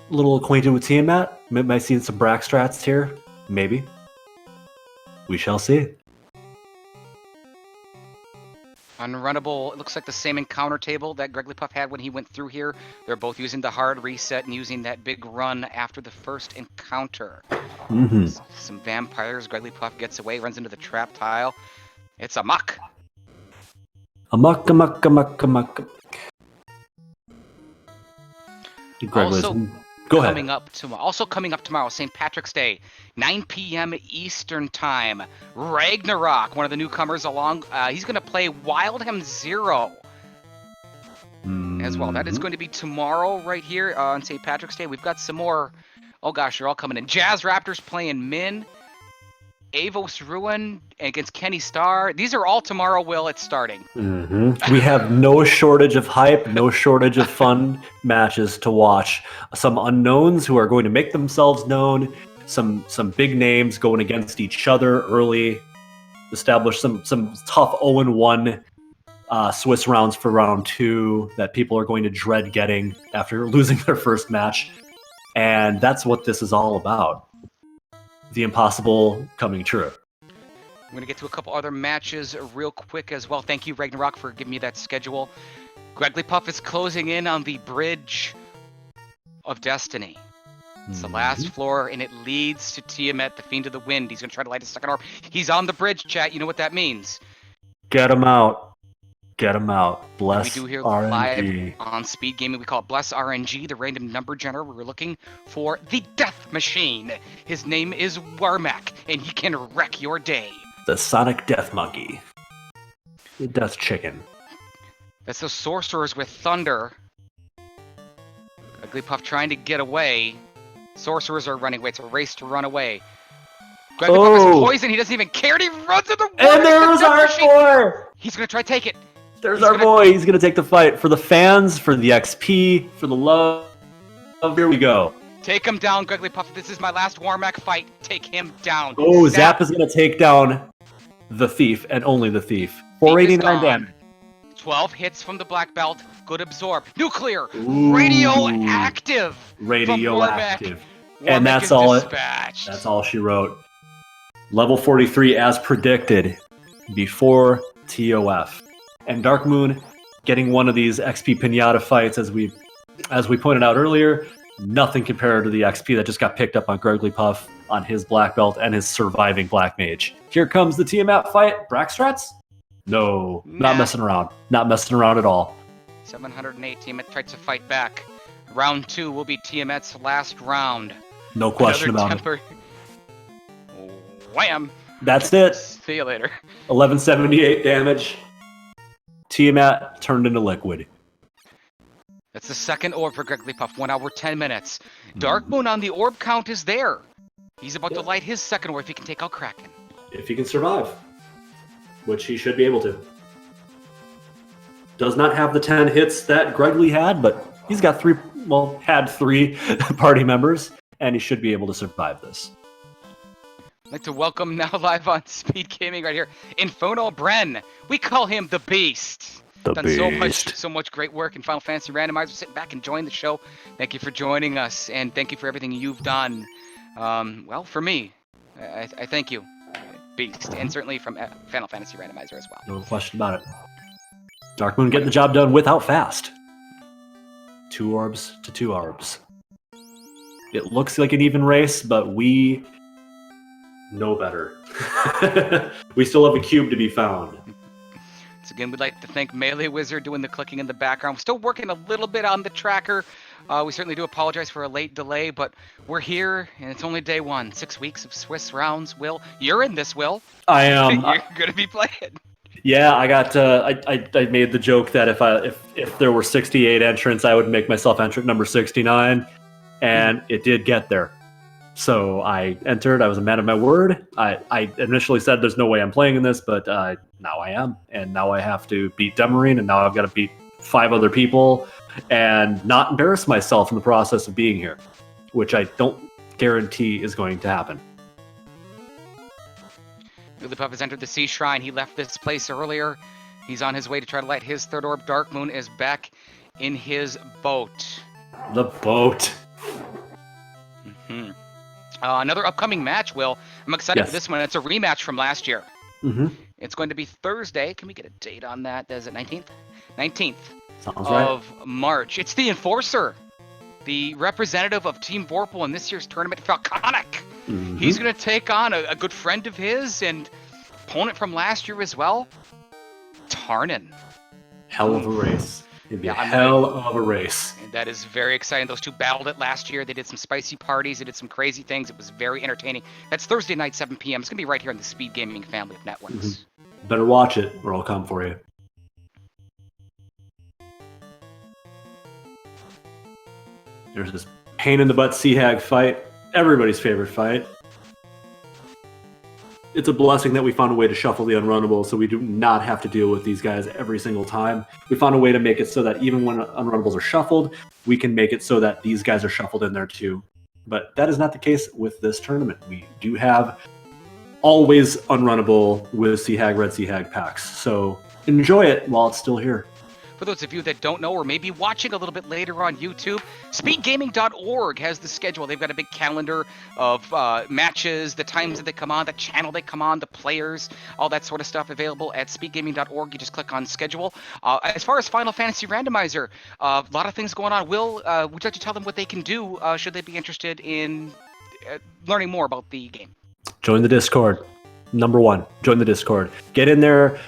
a little acquainted with Tiamat. Might see some Brack strats here. Maybe. We shall see. Unrunnable, it looks like the same encounter table that Jigglypuff had when he went through here. They're both using the hard reset and using that big run after the first encounter. Some vampires. Jigglypuff gets away, runs into the trap tile. It's a muck. Amok. Go ahead. Also coming up tomorrow, St. Patrick's Day, 9 p.m. Eastern Time. Ragnarok, one of the newcomers along. He's going to play Wildhem Zero as well. That is going to be tomorrow right here on St. Patrick's Day. We've got some more. Oh gosh, they're all coming in. Jazz Raptors playing Min. Avos Ruin against Kenny Starr. These are all tomorrow, Will. It's starting. We have no shortage of hype, no shortage of fun matches to watch. Some unknowns who are going to make themselves known. Some big names going against each other early. Establish some tough 0-1 Swiss rounds for round 2 that people are going to dread getting after losing their first match. And that's what this is all about. The impossible coming true. I'm going to get to a couple other matches real quick as well. Thank you, Ragnarok, for giving me that schedule. Greglypuff is closing in on the Bridge of Destiny. It's the last floor, and it leads to Tiamat, the Fiend of the Wind. He's going to try to light a second orb. He's on the bridge, chat. You know what that means. Get him out. Get him out. Bless we do here RNG. live on Speed Gaming. We call it Bless RNG, the random number generator. We're looking for the Death Machine. His name is Warmack, and he can wreck your day. The Sonic Death Monkey. The Death Chicken. That's the Sorcerers with Thunder. Greglypuff trying to get away. Sorcerers are running away. It's a race to run away. Greglypuff is poisoned. He doesn't even care. And he runs in the water. And there's our boy! He's going to try to take it. There's our boy. He's going to take the fight for the fans, for the XP, for the love. Here we go. Take him down, Greglypuff. This is my last Warmack fight. Take him down. Oh, Zap is going to take down the Thief and only the Thief. 489 damage. 12 hits from the Black Belt. Good absorb. Nuclear. Radioactive. Radioactive. And that's all. That's all she wrote. Level 43 as predicted before TOF. And Dark Moon getting one of these XP Pinata fights, as we pointed out earlier. Nothing compared to the XP that just got picked up on Greglypuff on his Black Belt and his surviving Black Mage. Here comes the Tiamat fight. Braxtrats? No, not messing around. Not messing around at all. 708 Tiamat tries to fight back. Round 2 will be Tiamat's last round. No question about it. Wham! That's it. See you later. 1178 damage. Tiamat turned into liquid. That's the second orb for Greglypuff. 1 hour, 10 minutes. Dark Moon on the orb count is there. He's about to light his second orb if he can take out Kraken. If he can survive. Which he should be able to. Does not have the 10 hits that Gregly had, but he's got had three party members, and he should be able to survive this. I'd like to welcome now live on Speed Gaming right here, Inferno Bren. We call him the Beast. Done so much great work in Final Fantasy Randomizer. Sitting back enjoying the show. Thank you for joining us, and thank you for everything you've done. Well, for me, I thank you, Beast, and certainly from Final Fantasy Randomizer as well. No question about it. Dark Moon getting the job done without fast. 2 orbs to 2 orbs. It looks like an even race, but we know better. We still have a cube to be found. So again, we'd like to thank Melee Wizard doing the clicking in the background. We're still working a little bit on the tracker. We certainly do apologize for a late delay, but we're here, and it's only day 1. 6 weeks of Swiss rounds. Will, you're in this, Will. I am. You're going to be playing. Yeah, I got. I made the joke that if there were 68 entrants, I would make myself entrant number 69, and it did get there. So I entered. I was a man of my word. I initially said there's no way I'm playing in this, but now I am, and now I have to beat Demarine, and now I've got to beat 5 other people, and not embarrass myself in the process of being here, which I don't guarantee is going to happen. Greglypuff has entered the Sea Shrine. He left this place earlier. He's on his way to try to light his third orb. Dark Moon is back in his boat. The boat. Mm-hmm. Another upcoming match, Will. I'm excited for this one. It's a rematch from last year. Mm-hmm. It's going to be Thursday. Can we get a date on that? Is it 19th? 19th of March. It's the Enforcer, the representative of Team Vorpal in this year's tournament, Falconic. Mm-hmm. He's going to take on a good friend of his and opponent from last year as well, Tarnin. Hell of a race. It'd be a hell of a race. And that is very exciting. Those two battled it last year. They did some spicy parties. They did some crazy things. It was very entertaining. That's Thursday night, 7 p.m. It's going to be right here on the Speed Gaming family of networks. Mm-hmm. Better watch it, or I'll come for you. There's this pain in the butt Sea Hag fight. Everybody's favorite fight. it's a blessing that we found a way to shuffle the unrunnable, so we do not have to deal with these guys every single time. We found a way to make it so that even when unrunnables are shuffled, we can make it so that these guys are shuffled in there too. But that is not the case with this tournament. We do have always unrunnable with Sea Hag, Red Sea Hag packs. So enjoy it while it's still here. For those of you that don't know or maybe watching a little bit later on YouTube, speedgaming.org has the schedule. They've got a big calendar of matches, the times that they come on, the channel they come on, the players, all that sort of stuff available at speedgaming.org. You just click on schedule. As far as Final Fantasy Randomizer, a lot of things going on. Will, would you like to tell them what they can do should they be interested in learning more about the game? Join the Discord. Number one, join the Discord. Get in there.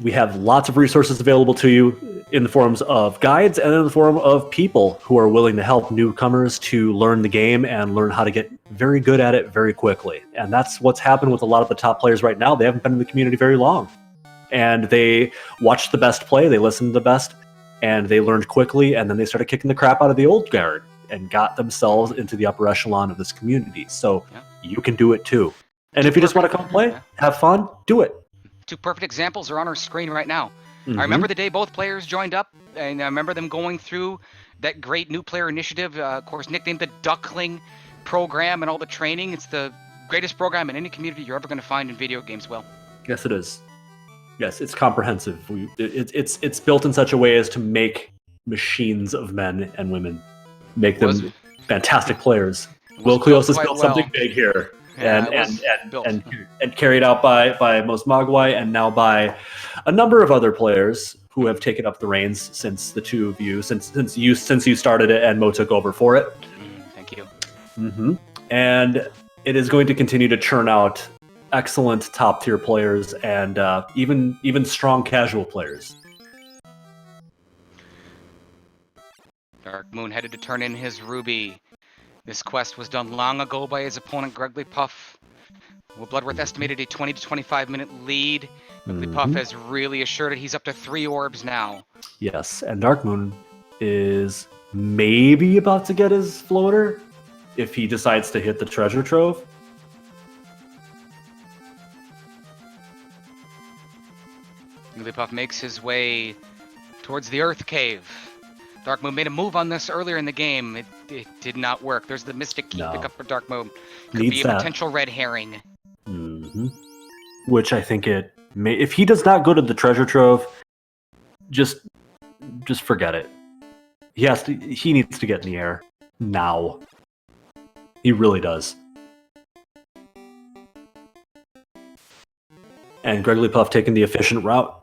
We have lots of resources available to you in the forms of guides and in the form of people who are willing to help newcomers to learn the game and learn how to get very good at it very quickly. And that's what's happened with a lot of the top players right now. They haven't been in the community very long. And they watched the best play, they listened to the best, and they learned quickly, and then they started kicking the crap out of the old guard and got themselves into the upper echelon of this community. So you can do it too. And if you just want to come play, have fun, do it. Two perfect examples are on our screen right now. I remember the day both players joined up, and I remember them going through that great new player initiative, of course, nicknamed the Duckling program and all the training. It's the greatest program in any community you're ever going to find in video games, Will. Yes, it is. Yes, it's comprehensive. It's built in such a way as to make machines of men and women, make them fantastic players. Will Cleos has built something big here. And carried out by Most Mogwai and now by a number of other players who have taken up the reins since the two of you since you started it and Mo took over for it. Thank you. And it is going to continue to churn out excellent top tier players and even strong casual players. Dark Moon headed to turn in his ruby. This quest was done long ago by his opponent, Grigglypuff. Will Bloodworth estimated a 20 to 25 minute lead. Grigglypuff has really assured it he's up to 3 orbs now. Yes, and Dark Moon is maybe about to get his floater if he decides to hit the treasure trove. Grigglypuff makes his way towards the Earth Cave. Dark Moon made a move on this earlier in the game. It did not work. There's the Mystic Key pickup for Dark Moon. Could be a potential red herring. Which I think it may. If he does not go to the treasure trove, just forget it. He needs to get in the air now. He really does. And Grigglypuff taking the efficient route.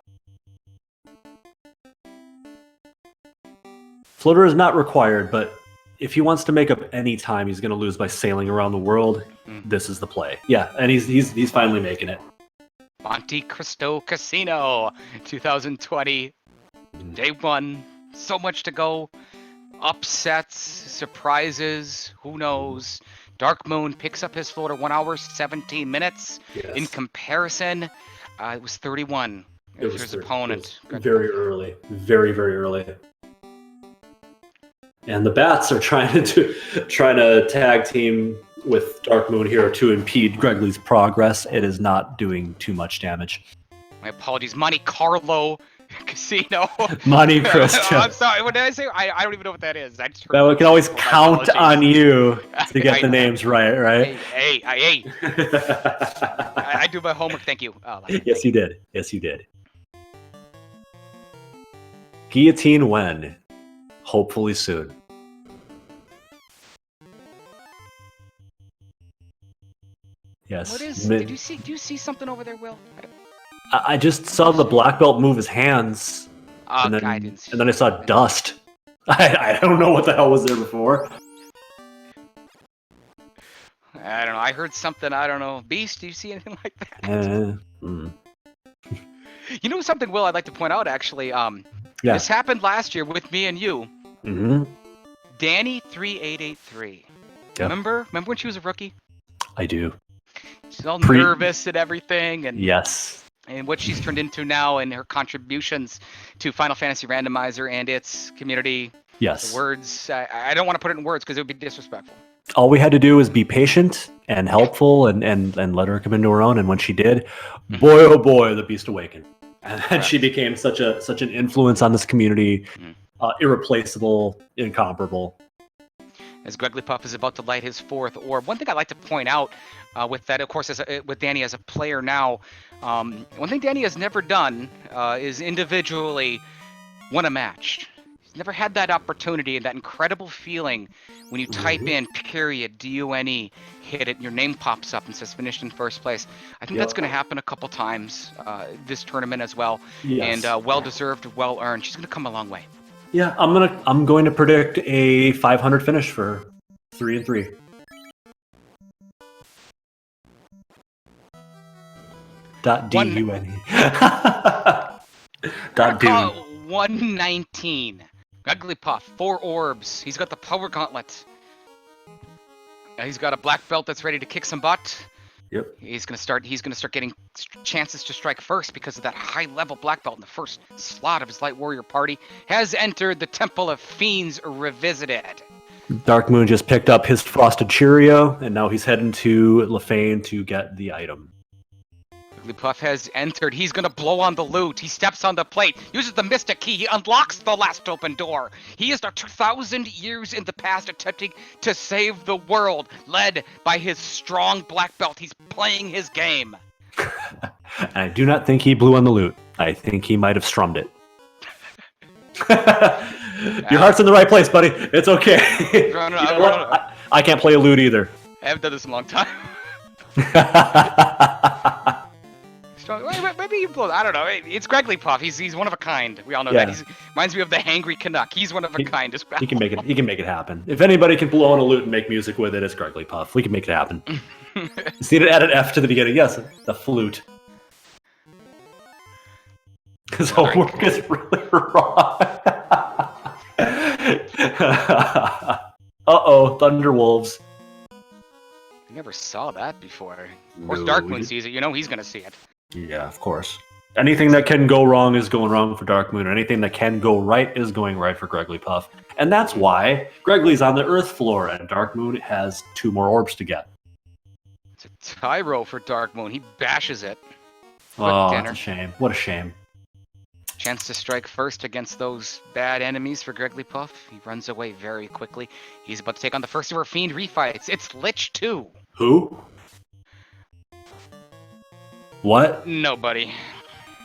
Floater is not required, but if he wants to make up any time he's going to lose by sailing around the world, this is the play. Yeah, and he's finally making it. Monte Cristo Casino, 2020, day one. So much to go. Upsets, surprises, who knows. Dark Moon picks up his floater 1 hour, 17 minutes. Yes. In comparison, it was 31. It was his opponent. Very early. Very, very early. And the Bats are trying to tag team with Dark Moon here to impede Gregley's progress. It is not doing too much damage. My apologies. Monte Carlo Casino. Monte Cristo. I'm sorry. What did I say? I don't even know what that is. I just that we can always count on you to get the names right? Hey. I do my homework. Thank you. Yes, you did. Yes, you did. Guillotine when? Hopefully soon. Yes. What is? Do you see something over there, Will? I just saw the black belt move his hands, and then I saw dust. I don't know what the hell was there before. I don't know. I heard something. I don't know. Beast, do you see anything like that? You know something, Will? I'd like to point out actually. This happened last year with me and you. Danny 3883. Yeah. Remember when she was a rookie? I do. She's all nervous and everything, and yes. And what she's turned into now, and her contributions to Final Fantasy Randomizer and its community. Yes. The words. I don't want to put it in words because it would be disrespectful. All we had to do was be patient and helpful and let her come into her own. And when she did, boy, oh boy, the beast awakened. And then she became such an influence on this community, irreplaceable, incomparable. As Gregglypuff is about to light his fourth orb, one thing I'd like to point out with that, of course, with Danny as a player now, one thing Danny has never done is individually won a match. He's never had that opportunity and that incredible feeling when you type in period DUNE, hit it, and your name pops up and says finished in first place. I think that's going to happen a couple times this tournament as well, and well deserved, well earned. She's going to come a long way. Yeah, I'm going to predict a 500 finish for 3-3. .dune. .dune. 119. Gregglypuff, 4 orbs. He's got the power gauntlet. He's got a black belt that's ready to kick some butt. Yep. He's gonna start getting chances to strike first because of that high level black belt in the first slot of his Light Warrior party. Has entered the Temple of Fiends Revisited. Dark Moon just picked up his Frosted Cheerio, and now he's heading to Lefane to get the item. Jigglypuff has entered. He's going to blow on the loot. He steps on the plate, uses the Mystic Key. He unlocks the last open door. He is now 2,000 years in the past attempting to save the world, led by his strong black belt. He's playing his game. And I do not think he blew on the loot. I think he might have strummed it. Your heart's in the right place, buddy. It's okay. I can't play a lute either. I haven't done this in a long time. Maybe you blow. I don't know. It's Gregglypuff. He's one of a kind. We all know that. He reminds me of the Hangry Canuck. He's one of a kind as well. He can make it. He can make it happen. If anybody can blow on a lute and make music with it, it's Gregglypuff. We can make it happen. Just need to add an F to the beginning. Yes, the flute. His homework is really wrong. Uh-oh, Thunderwolves. I never saw that before. Of course, Darkmoon sees it. You know he's going to see it. Yeah, of course. Anything that can go wrong is going wrong for Darkmoon, and anything that can go right is going right for Gregglypuff. And that's why Greggly's on the Earth floor, and Darkmoon has 2 more orbs to get. It's a Tyro for Darkmoon. He bashes it. Oh, that's a shame. What a shame. Chance to strike first against those bad enemies for Gregglypuff. He runs away very quickly. He's about to take on the first of our Fiend refights. It's Lich 2. Who? What? Nobody.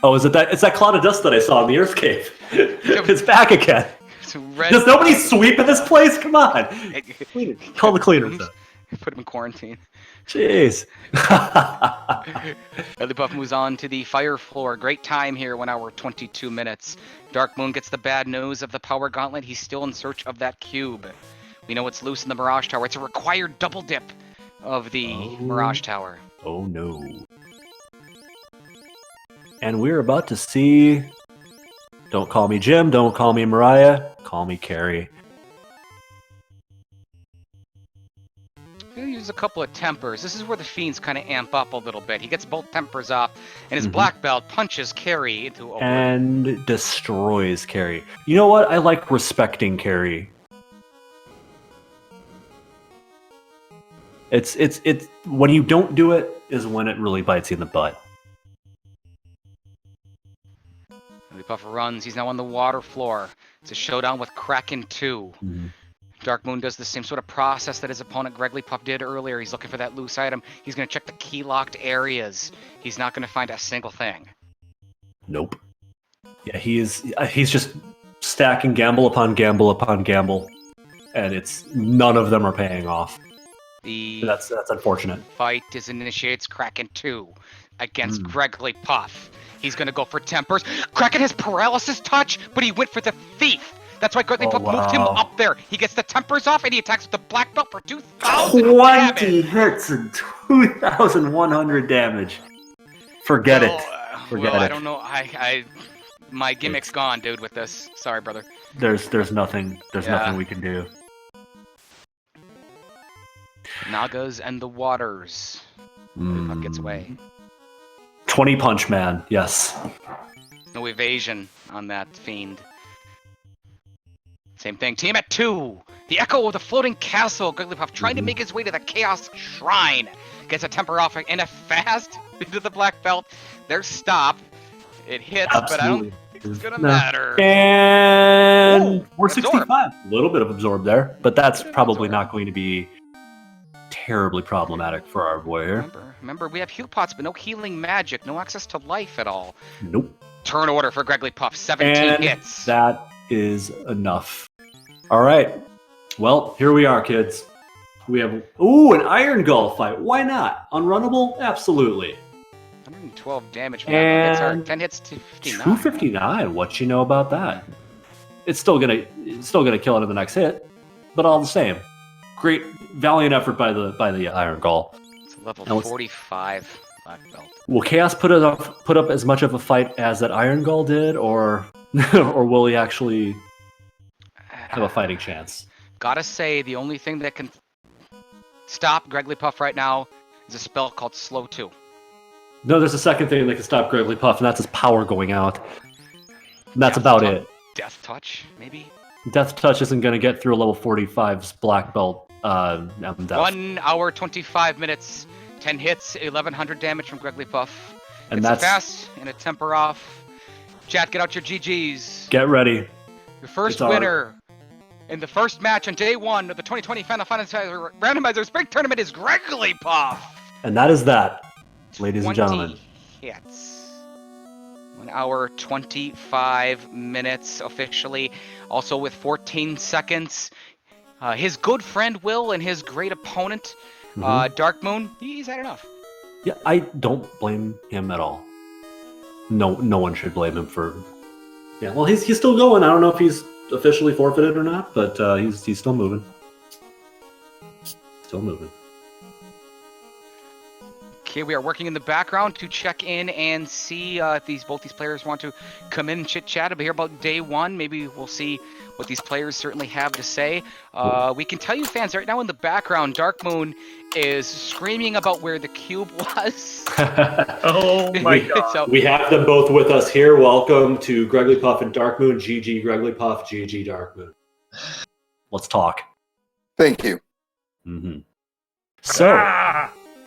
Oh, is it that? It's that cloud of dust that I saw in the Earth Cave. It's back again. Does nobody sweep in this place? Come on. Call the cleaners. Put him in quarantine. Jeez. Gregglypuff moves on to the fire floor. Great time here, 1 hour, 22 minutes. Darkmoon gets the bad news of the power gauntlet. He's still in search of that cube. We know it's loose in the Mirage Tower. It's a required double dip of the Mirage Tower. Oh no. And we're about to see... Don't call me Jim, don't call me Mariah, call me Carrie. I'm going to use a couple of tempers. This is where the Fiends kind of amp up a little bit. He gets both tempers off, and his black belt punches Carrie into a... And destroys Carrie. You know what? I like respecting Carrie. It's when you don't do it is when it really bites you in the butt. Gregglypuff runs. He's now on the water floor. It's a showdown with Kraken 2. Darkmoon does the same sort of process that his opponent Gregglypuff did earlier. He's looking for that loose item. He's going to check the key-locked areas. He's not going to find a single thing. Nope. Yeah, he's just stacking gamble upon gamble upon gamble, and it's none of them are paying off. That's unfortunate. Fight initiates Kraken 2 against Gregglypuff. He's going to go for tempers. Kraken has paralysis touch, but he went for the thief. That's why Gregglypuff moved him up there. He gets the tempers off, and he attacks with the black belt for 2,000 damage. 20 hits and 2,100 damage. Forget it. Forget it. I don't know. My gimmick's gone, dude, with this. Sorry, brother. There's nothing we can do. Nagas and the Waters. Gregglypuff gets away. 20 punch man, yes. No evasion on that Fiend. Same thing. Team at 2. The Echo of the Floating Castle. Grigglypuff trying to make his way to the Chaos Shrine. Gets a temper off and a fast into the black belt. There's stop. It hits, but I don't think it's gonna matter. And Ooh, we're absorb. 65. A little bit of absorb there, but that's probably not going to be terribly problematic for our boy here. Remember, we have heal pots, but no healing magic, no access to life at all. Nope. Turn order for Grigglypuff, 17 And hits. that is enough. All right. Well, here we are, kids. We have an Iron Gull fight. Why not? Unrunnable? Absolutely. 112 damage. And 10 hits to 59. 259. What you know about that? It's still gonna kill it in the next hit, but all the same, great valiant effort by the Iron Gull. It's a level 45 black belt. Will Chaos put up as much of a fight as that Iron Gull did, or will he actually have a fighting chance? Gotta say, the only thing that can stop Grigglypuff right now is a spell called Slow 2. No, there's a second thing that can stop Grigglypuff, and that's his power going out. And that's about it. Death Touch, maybe? Death Touch isn't going to get through a level 45's black belt. 1 hour, 25 minutes, 10 hits, 1100 damage from Grigglypuff. And it's that's a fast and a temper off. Chat, get out your GGs. Get ready. Your first winner in the first match on day 1 of the 2020 Final Fantasy Randomizer Spring Tournament is Grigglypuff. And that is that, ladies and gentlemen. Hits. 1 hour, 25 minutes officially. Also with 14 seconds. His good friend Will and his great opponent, Dark Moon, he's had enough. Yeah, I don't blame him at all. No one should blame him for. Yeah, well, he's still going. I don't know if he's officially forfeited or not, but he's still moving. Still moving. Okay, we are working in the background to check in and see if both these players want to come in and chit-chat about here about day 1. Maybe we'll see what these players certainly have to say. We can tell you fans right now in the background, Dark Moon is screaming about where the cube was. Oh my god. So, We have them both with us here. Welcome to Grigglypuff and Dark Moon. GG Grigglypuff, GG Dark Moon. Let's talk. Thank you. Mm-hmm.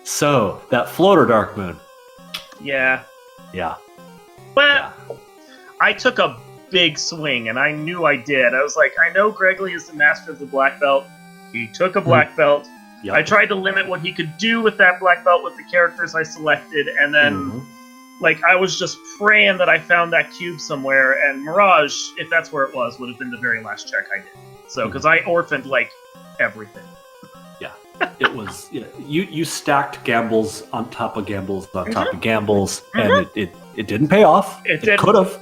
So that floater, Dark Moon. Yeah. Yeah. Well, I took a big swing, and I knew I did. I was like, I know Gregory is the master of the black belt. He took a black belt. Yep. I tried to limit what he could do with that black belt with the characters I selected, and then, I was just praying that I found that cube somewhere, and Mirage, if that's where it was, would have been the very last check I did. So, because I orphaned, everything. It was you stacked gambles on top of gambles on top of gambles, and it didn't pay off. It could have.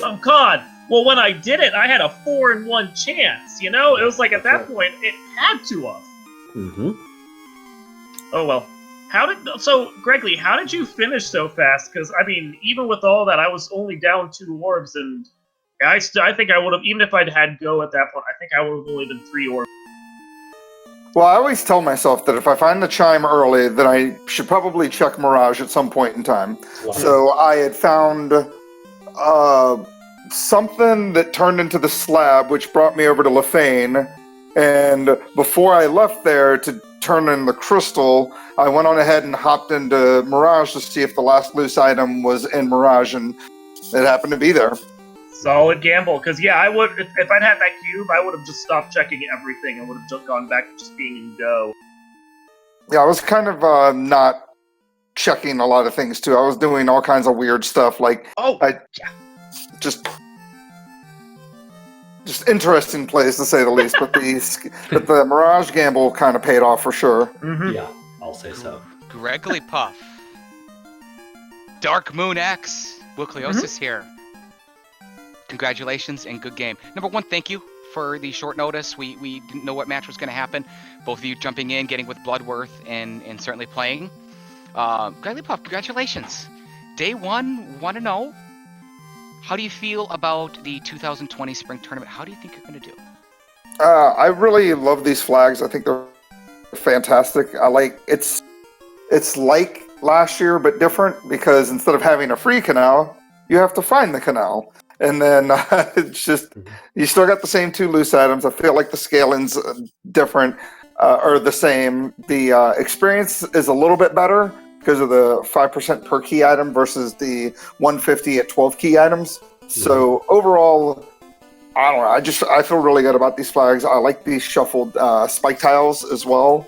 Oh God! Well, when I did it, I had a 4-in-1 chance. It was like at that point, it had to have. Mm-hmm. Oh well. Gregory, how did you finish so fast? Because even with all that, I was only down 2 orbs, and I think I would have, even if I'd had go at that point, I think I would have only been 3 orbs. Well, I always tell myself that if I find the chime early, then I should probably check Mirage at some point in time. Wow. So I had found something that turned into the slab, which brought me over to Lefane. And before I left there to turn in the crystal, I went on ahead and hopped into Mirage to see if the last loose item was in Mirage, and it happened to be there. Solid gamble, because I would, if I'd had that cube, I would have just stopped checking everything and would have just gone back to just being in go. Yeah, I was kind of not checking a lot of things too. I was doing all kinds of weird stuff, just interesting plays to say the least. But the Mirage gamble kind of paid off for sure. Mm-hmm. Yeah, I'll say so. Grigglypuff. Dark Moon X. Wilcleosis here. Congratulations and good game. Number 1, thank you for the short notice. We didn't know what match was going to happen. Both of you jumping in, getting with Bloodworth, and certainly playing. Grigglypuff, congratulations. Day 1, 1-0. How do you feel about the 2020 Spring Tournament? How do you think you're going to do? I really love these flags. I think they're fantastic. It's like last year, but different, because instead of having a free canal, you have to find the canal. And then it's just, you still got the same 2 loose items. I feel like the scaling's different, or the same. The experience is a little bit better because of the 5% per key item versus the 150 at 12 key items. So overall, I don't know. I feel really good about these flags. I like these shuffled spike tiles as well.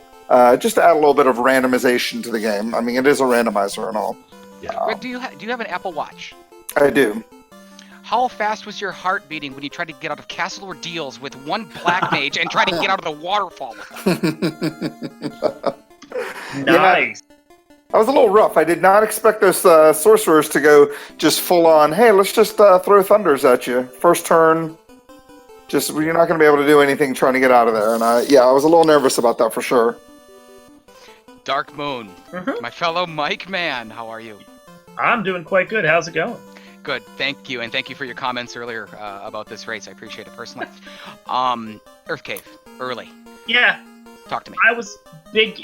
Just to add a little bit of randomization to the game. I mean, it is a randomizer and all. Yeah. Greg, do you have an Apple Watch? I do. How fast was your heart beating when you tried to get out of Castle Ordeals with one black mage and tried to get out of the waterfall with them? Nice. I was a little rough. I did not expect those sorcerers to go just full on, hey, let's just throw thunders at you. First turn, just you're not going to be able to do anything trying to get out of there. And I was a little nervous about that for sure. Dark Moon, my fellow Mike man, how are you? I'm doing quite good. How's it going? Good, thank you, and thank you for your comments earlier about this race. I appreciate it personally. Earth Cave, early. Yeah. Talk to me. It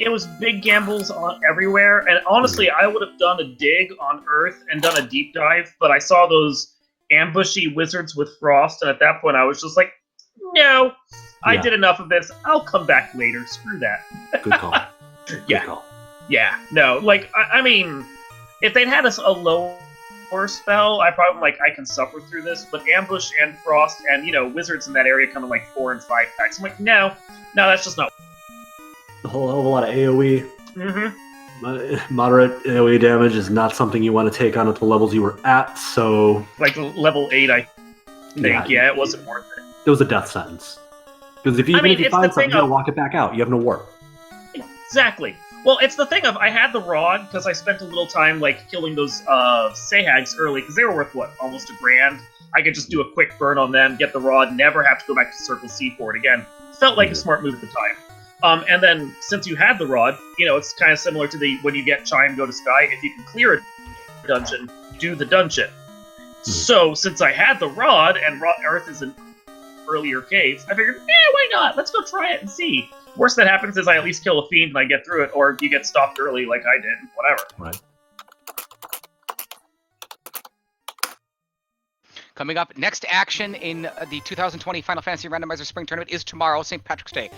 was big gambles on everywhere, and honestly, I would have done a dig on Earth and done a deep dive, but I saw those ambushy wizards with frost, and at that point I was just like, no, I did enough of this. I'll come back later. Screw that. Good call. Yeah. Good call. Yeah. No, like, I mean, if they'd had us a lower spell, I probably, like, I can suffer through this, but ambush and frost and, wizards in that area come in like 4 and 5 packs. I'm like, no, that's just not. A whole hell of a lot of AoE. Mm-hmm. Moderate AoE damage is not something you want to take on at the levels you were at, so... Like level 8, I think. Yeah, it wasn't worth it. It was a death sentence. Because if you find something, you gotta walk it back out. You have no warp. Exactly. Well, it's the thing of, I had the rod, because I spent a little time, like, killing those Sahags early, because they were worth, almost $1,000. I could just do a quick burn on them, get the rod, never have to go back to Circle C for it again. Felt like a smart move at the time. And then, since you had the rod, it's kind of similar to when you get Chime, go to Sky, if you can clear a dungeon, do the dungeon. So, since I had the rod, and Earth is in earlier caves, I figured, why not? Let's go try it and see. Worst that happens is I at least kill a fiend and I get through it, or you get stopped early like I did, whatever. Right. Coming up, next action in the 2020 Final Fantasy Randomizer Spring Tournament is tomorrow, St. Patrick's Day,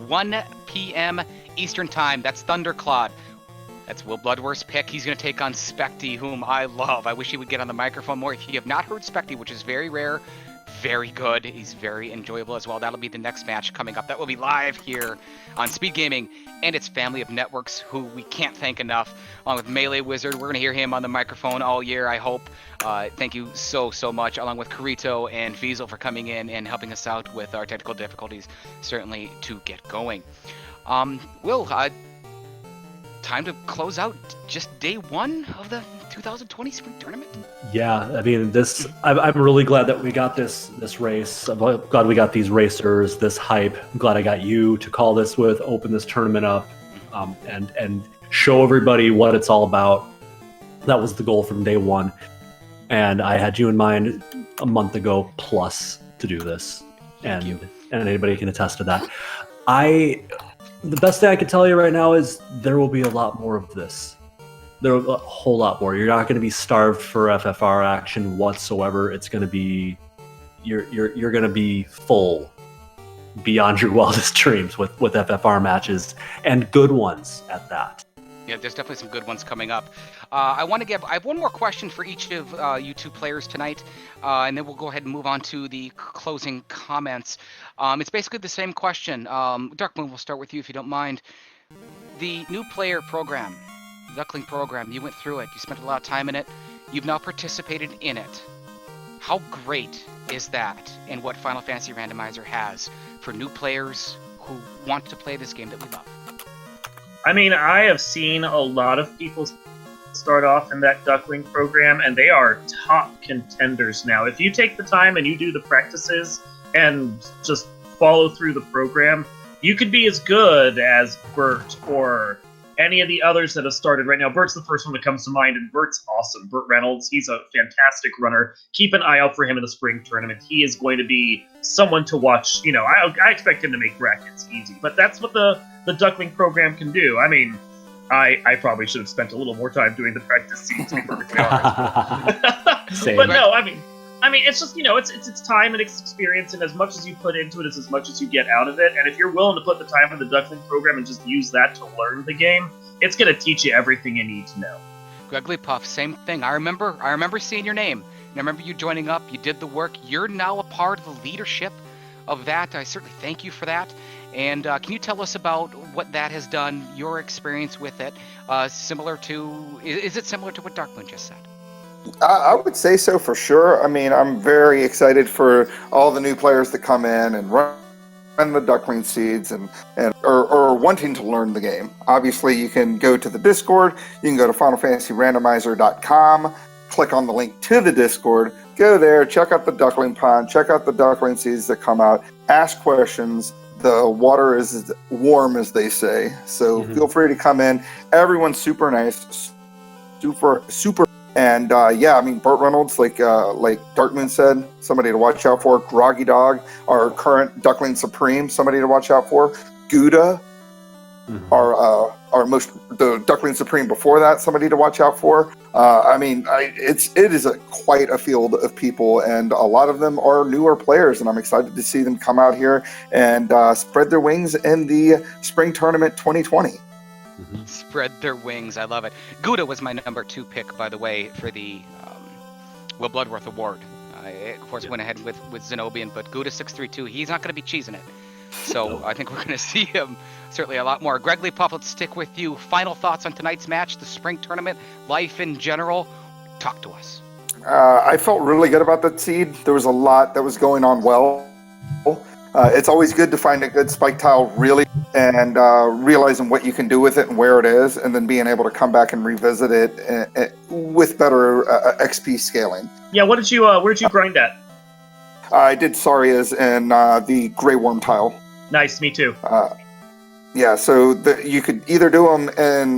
1 p.m. Eastern Time. That's Thunderclad. That's Will Bloodworth's pick. He's going to take on Specty, whom I love. I wish he would get on the microphone more. If you have not heard Specty, which is very rare, very good. He's very enjoyable as well. That'll be the next match coming up. That will be live here on Speed Gaming and its family of networks, who we can't thank enough. Along with Melee Wizard, we're going to hear him on the microphone all year, I hope. Thank you so much, along with Carito and Fiesel for coming in and helping us out with our technical difficulties, certainly to get going. Will, time to close out just day one of the 2020 Spring Tournament? Yeah, I mean, I'm really glad that we got this race. I'm glad we got these racers, this hype. I'm glad I got you to call this with, open this tournament up, and show everybody what it's all about. That was the goal from day one. And I had you in mind a month ago plus to do this. And anybody can attest to that. The best thing I can tell you right now is there will be a lot more of this. There will be a whole lot more. You're not going to be starved for FFR action whatsoever. It's going to be you're going to be full beyond your wildest dreams with FFR matches, and good ones at that. Yeah, there's definitely some good ones coming up. I have one more question for each of you two players tonight, and then we'll go ahead and move on to the closing comments. It's basically the same question. Darkmoon, we'll start with you if you don't mind. The new player program, Duckling program, you went through it. You spent a lot of time in it. You've now participated in it. How great is that, and what Final Fantasy Randomizer has for new players who want to play this game that we love? I mean, I have seen a lot of people start off in that Duckling program, and they are top contenders now. If you take the time and you do the practices and just follow through the program, you could be as good as Bert or any of the others that have started right now. Bert's the first one that comes to mind, and Bert's awesome. Bert Reynolds, he's a fantastic runner. Keep an eye out for him in the spring tournament. He is going to be someone to watch. I expect him to make brackets easy, but that's what the Duckling program can do. I mean, I probably should have spent a little more time doing the practice scenes, to be perfectly honest. Same. But no, I mean, I mean, it's just, it's time and it's experience, and as much as you put into it is as much as you get out of it. And if you're willing to put the time in the Duckling program and just use that to learn the game, it's going to teach you everything you need to know. Gregory Puff, same thing. I remember seeing your name, and I remember you joining up. You did the work. You're now a part of the leadership of that. I certainly thank you for that. And can you tell us about what that has done, your experience with it? Is it similar to what Darkmoon just said? I would say so for sure. I mean, I'm very excited for all the new players that come in and run the Duckling seeds or wanting to learn the game. Obviously, you can go to the Discord. You can go to FinalFantasyRandomizer.com, click on the link to the Discord, go there, check out the Duckling pond, check out the Duckling seeds that come out, ask questions. The water is as warm as they say, so feel free to come in. Everyone's super nice, super. And I mean, Burt Reynolds, like Darkmoon said, somebody to watch out for. Groggy Dog, our current Duckling Supreme, somebody to watch out for. Gouda, the Duckling Supreme before that, somebody to watch out for. It is quite a field of people, and a lot of them are newer players, and I'm excited to see them come out here and spread their wings in the Spring Tournament 2020. Spread their wings. I love it. Gouda was my number 2 pick, by the way, for the Will Bloodworth Award. I, of course, went ahead with Zenobian, but Gouda 632, he's not going to be cheesing it. So I think we're going to see him certainly a lot more. Gregory Puff, let's stick with you. Final thoughts on tonight's match, the Spring Tournament, life in general. Talk to us. I felt really good about that seed. There was a lot that was going on well. It's always good to find a good spike tile really and realizing what you can do with it and where it is, and then being able to come back and revisit it with better XP scaling. Yeah, where'd you grind at? I did Saria's and the Grey Worm tile. Nice, me too. So you could either do them in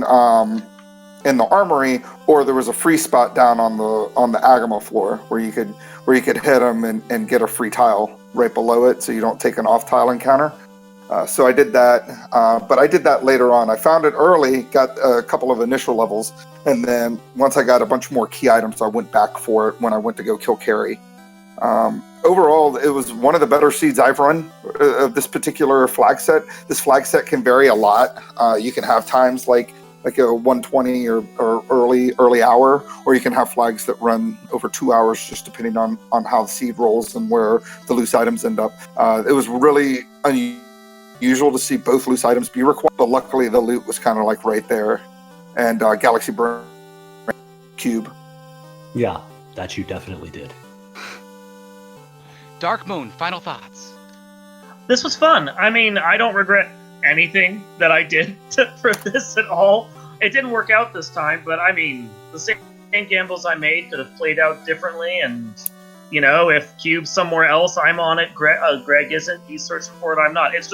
the armory, or there was a free spot down on the Agama floor where you could hit them and get a free tile right below it, so you don't take an off tile encounter. So I did that, but I did that later on. I found it early, got a couple of initial levels, and then once I got a bunch more key items, I went back for it when I went to go kill Carrie. Overall, it was one of the better seeds I've run of this particular flag set. This flag set can vary a lot. You can have times like a 120 or early hour, or you can have flags that run over 2 hours, just depending on how the seed rolls and where the loose items end up. It was really unusual to see both loose items be required, but luckily the loot was kind of like right there. And Galaxy Burn Cube. Yeah, that you definitely did. Darkmoon, final thoughts. This was fun. I mean, I don't regret anything that I did for this at all. It didn't work out this time, but I mean, the same gambles I made could have played out differently, and if Cube's somewhere else, I'm on it. Greg isn't. He's searching for it. I'm not. It's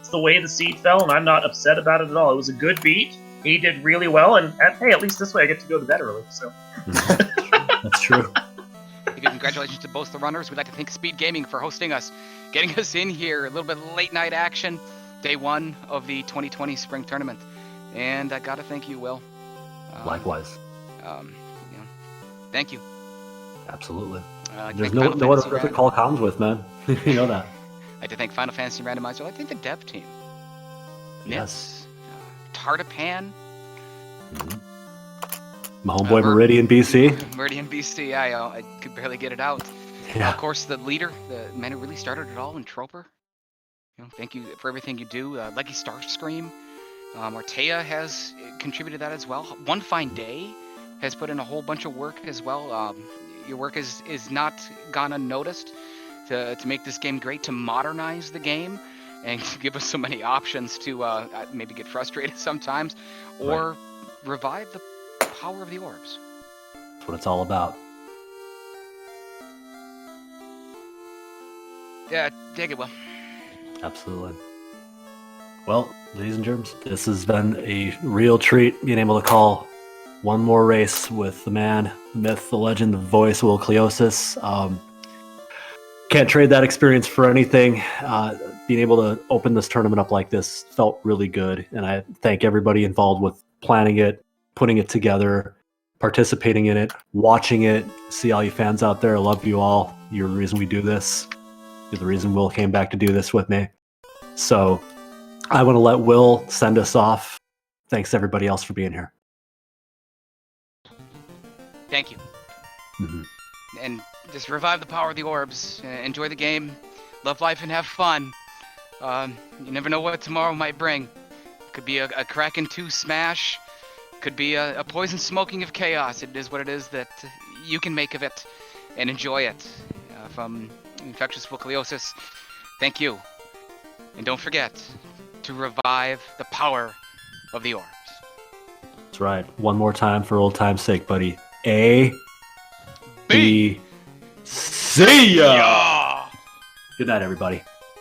the way the seed fell, and I'm not upset about it at all. It was a good beat. He did really well, and hey, at least this way I get to go to bed early. So that's true. Congratulations to both the runners. We'd like to thank Speed Gaming for hosting us, getting us in here, a little bit of late night action, day 1 of the 2020 Spring Tournament. And I got to thank you, Will. Likewise. Thank you. Absolutely. There's no other perfect call comms with, man. You know that. I'd like to thank Final Fantasy Randomizer. I'd like to thank the dev team. Yes. Tartapan. Mm-hmm. My homeboy Meridian BC. Meridian BC, I could barely get it out. Yeah. Of course, the leader, the man who really started it all, in Troper. Thank you for everything you do. Leggy Starscream. Ortea has contributed that as well. One Fine Day has put in a whole bunch of work as well. Your work is not gone unnoticed to make this game great, to modernize the game, and to give us so many options to maybe get frustrated sometimes, or revive the power of the orbs. That's what it's all about. Yeah, dig it, Will. Absolutely. Well, ladies and germs, this has been a real treat being able to call one more race with the man, the myth, the legend, the voice, Will Cleosis. Can't trade that experience for anything. Being able to open this tournament up like this felt really good, and I thank everybody involved with planning it, putting it together, participating in it, watching it. See all you fans out there. I love you all. You're the reason we do this. You're the reason Will came back to do this with me. So I want to let Will send us off. Thanks to everybody else for being here. Thank you. Mm-hmm. And just revive the power of the orbs. Enjoy the game. Love life and have fun. You never know what tomorrow might bring. Could be a Kraken 2 smash. Could be a poison smoking of chaos. It is what it is that you can make of it and enjoy it. From infectious focaliosis, thank you. And don't forget to revive the power of the orbs. That's right. One more time for old time's sake, buddy. A, B, see ya! Yeah. Good night, everybody.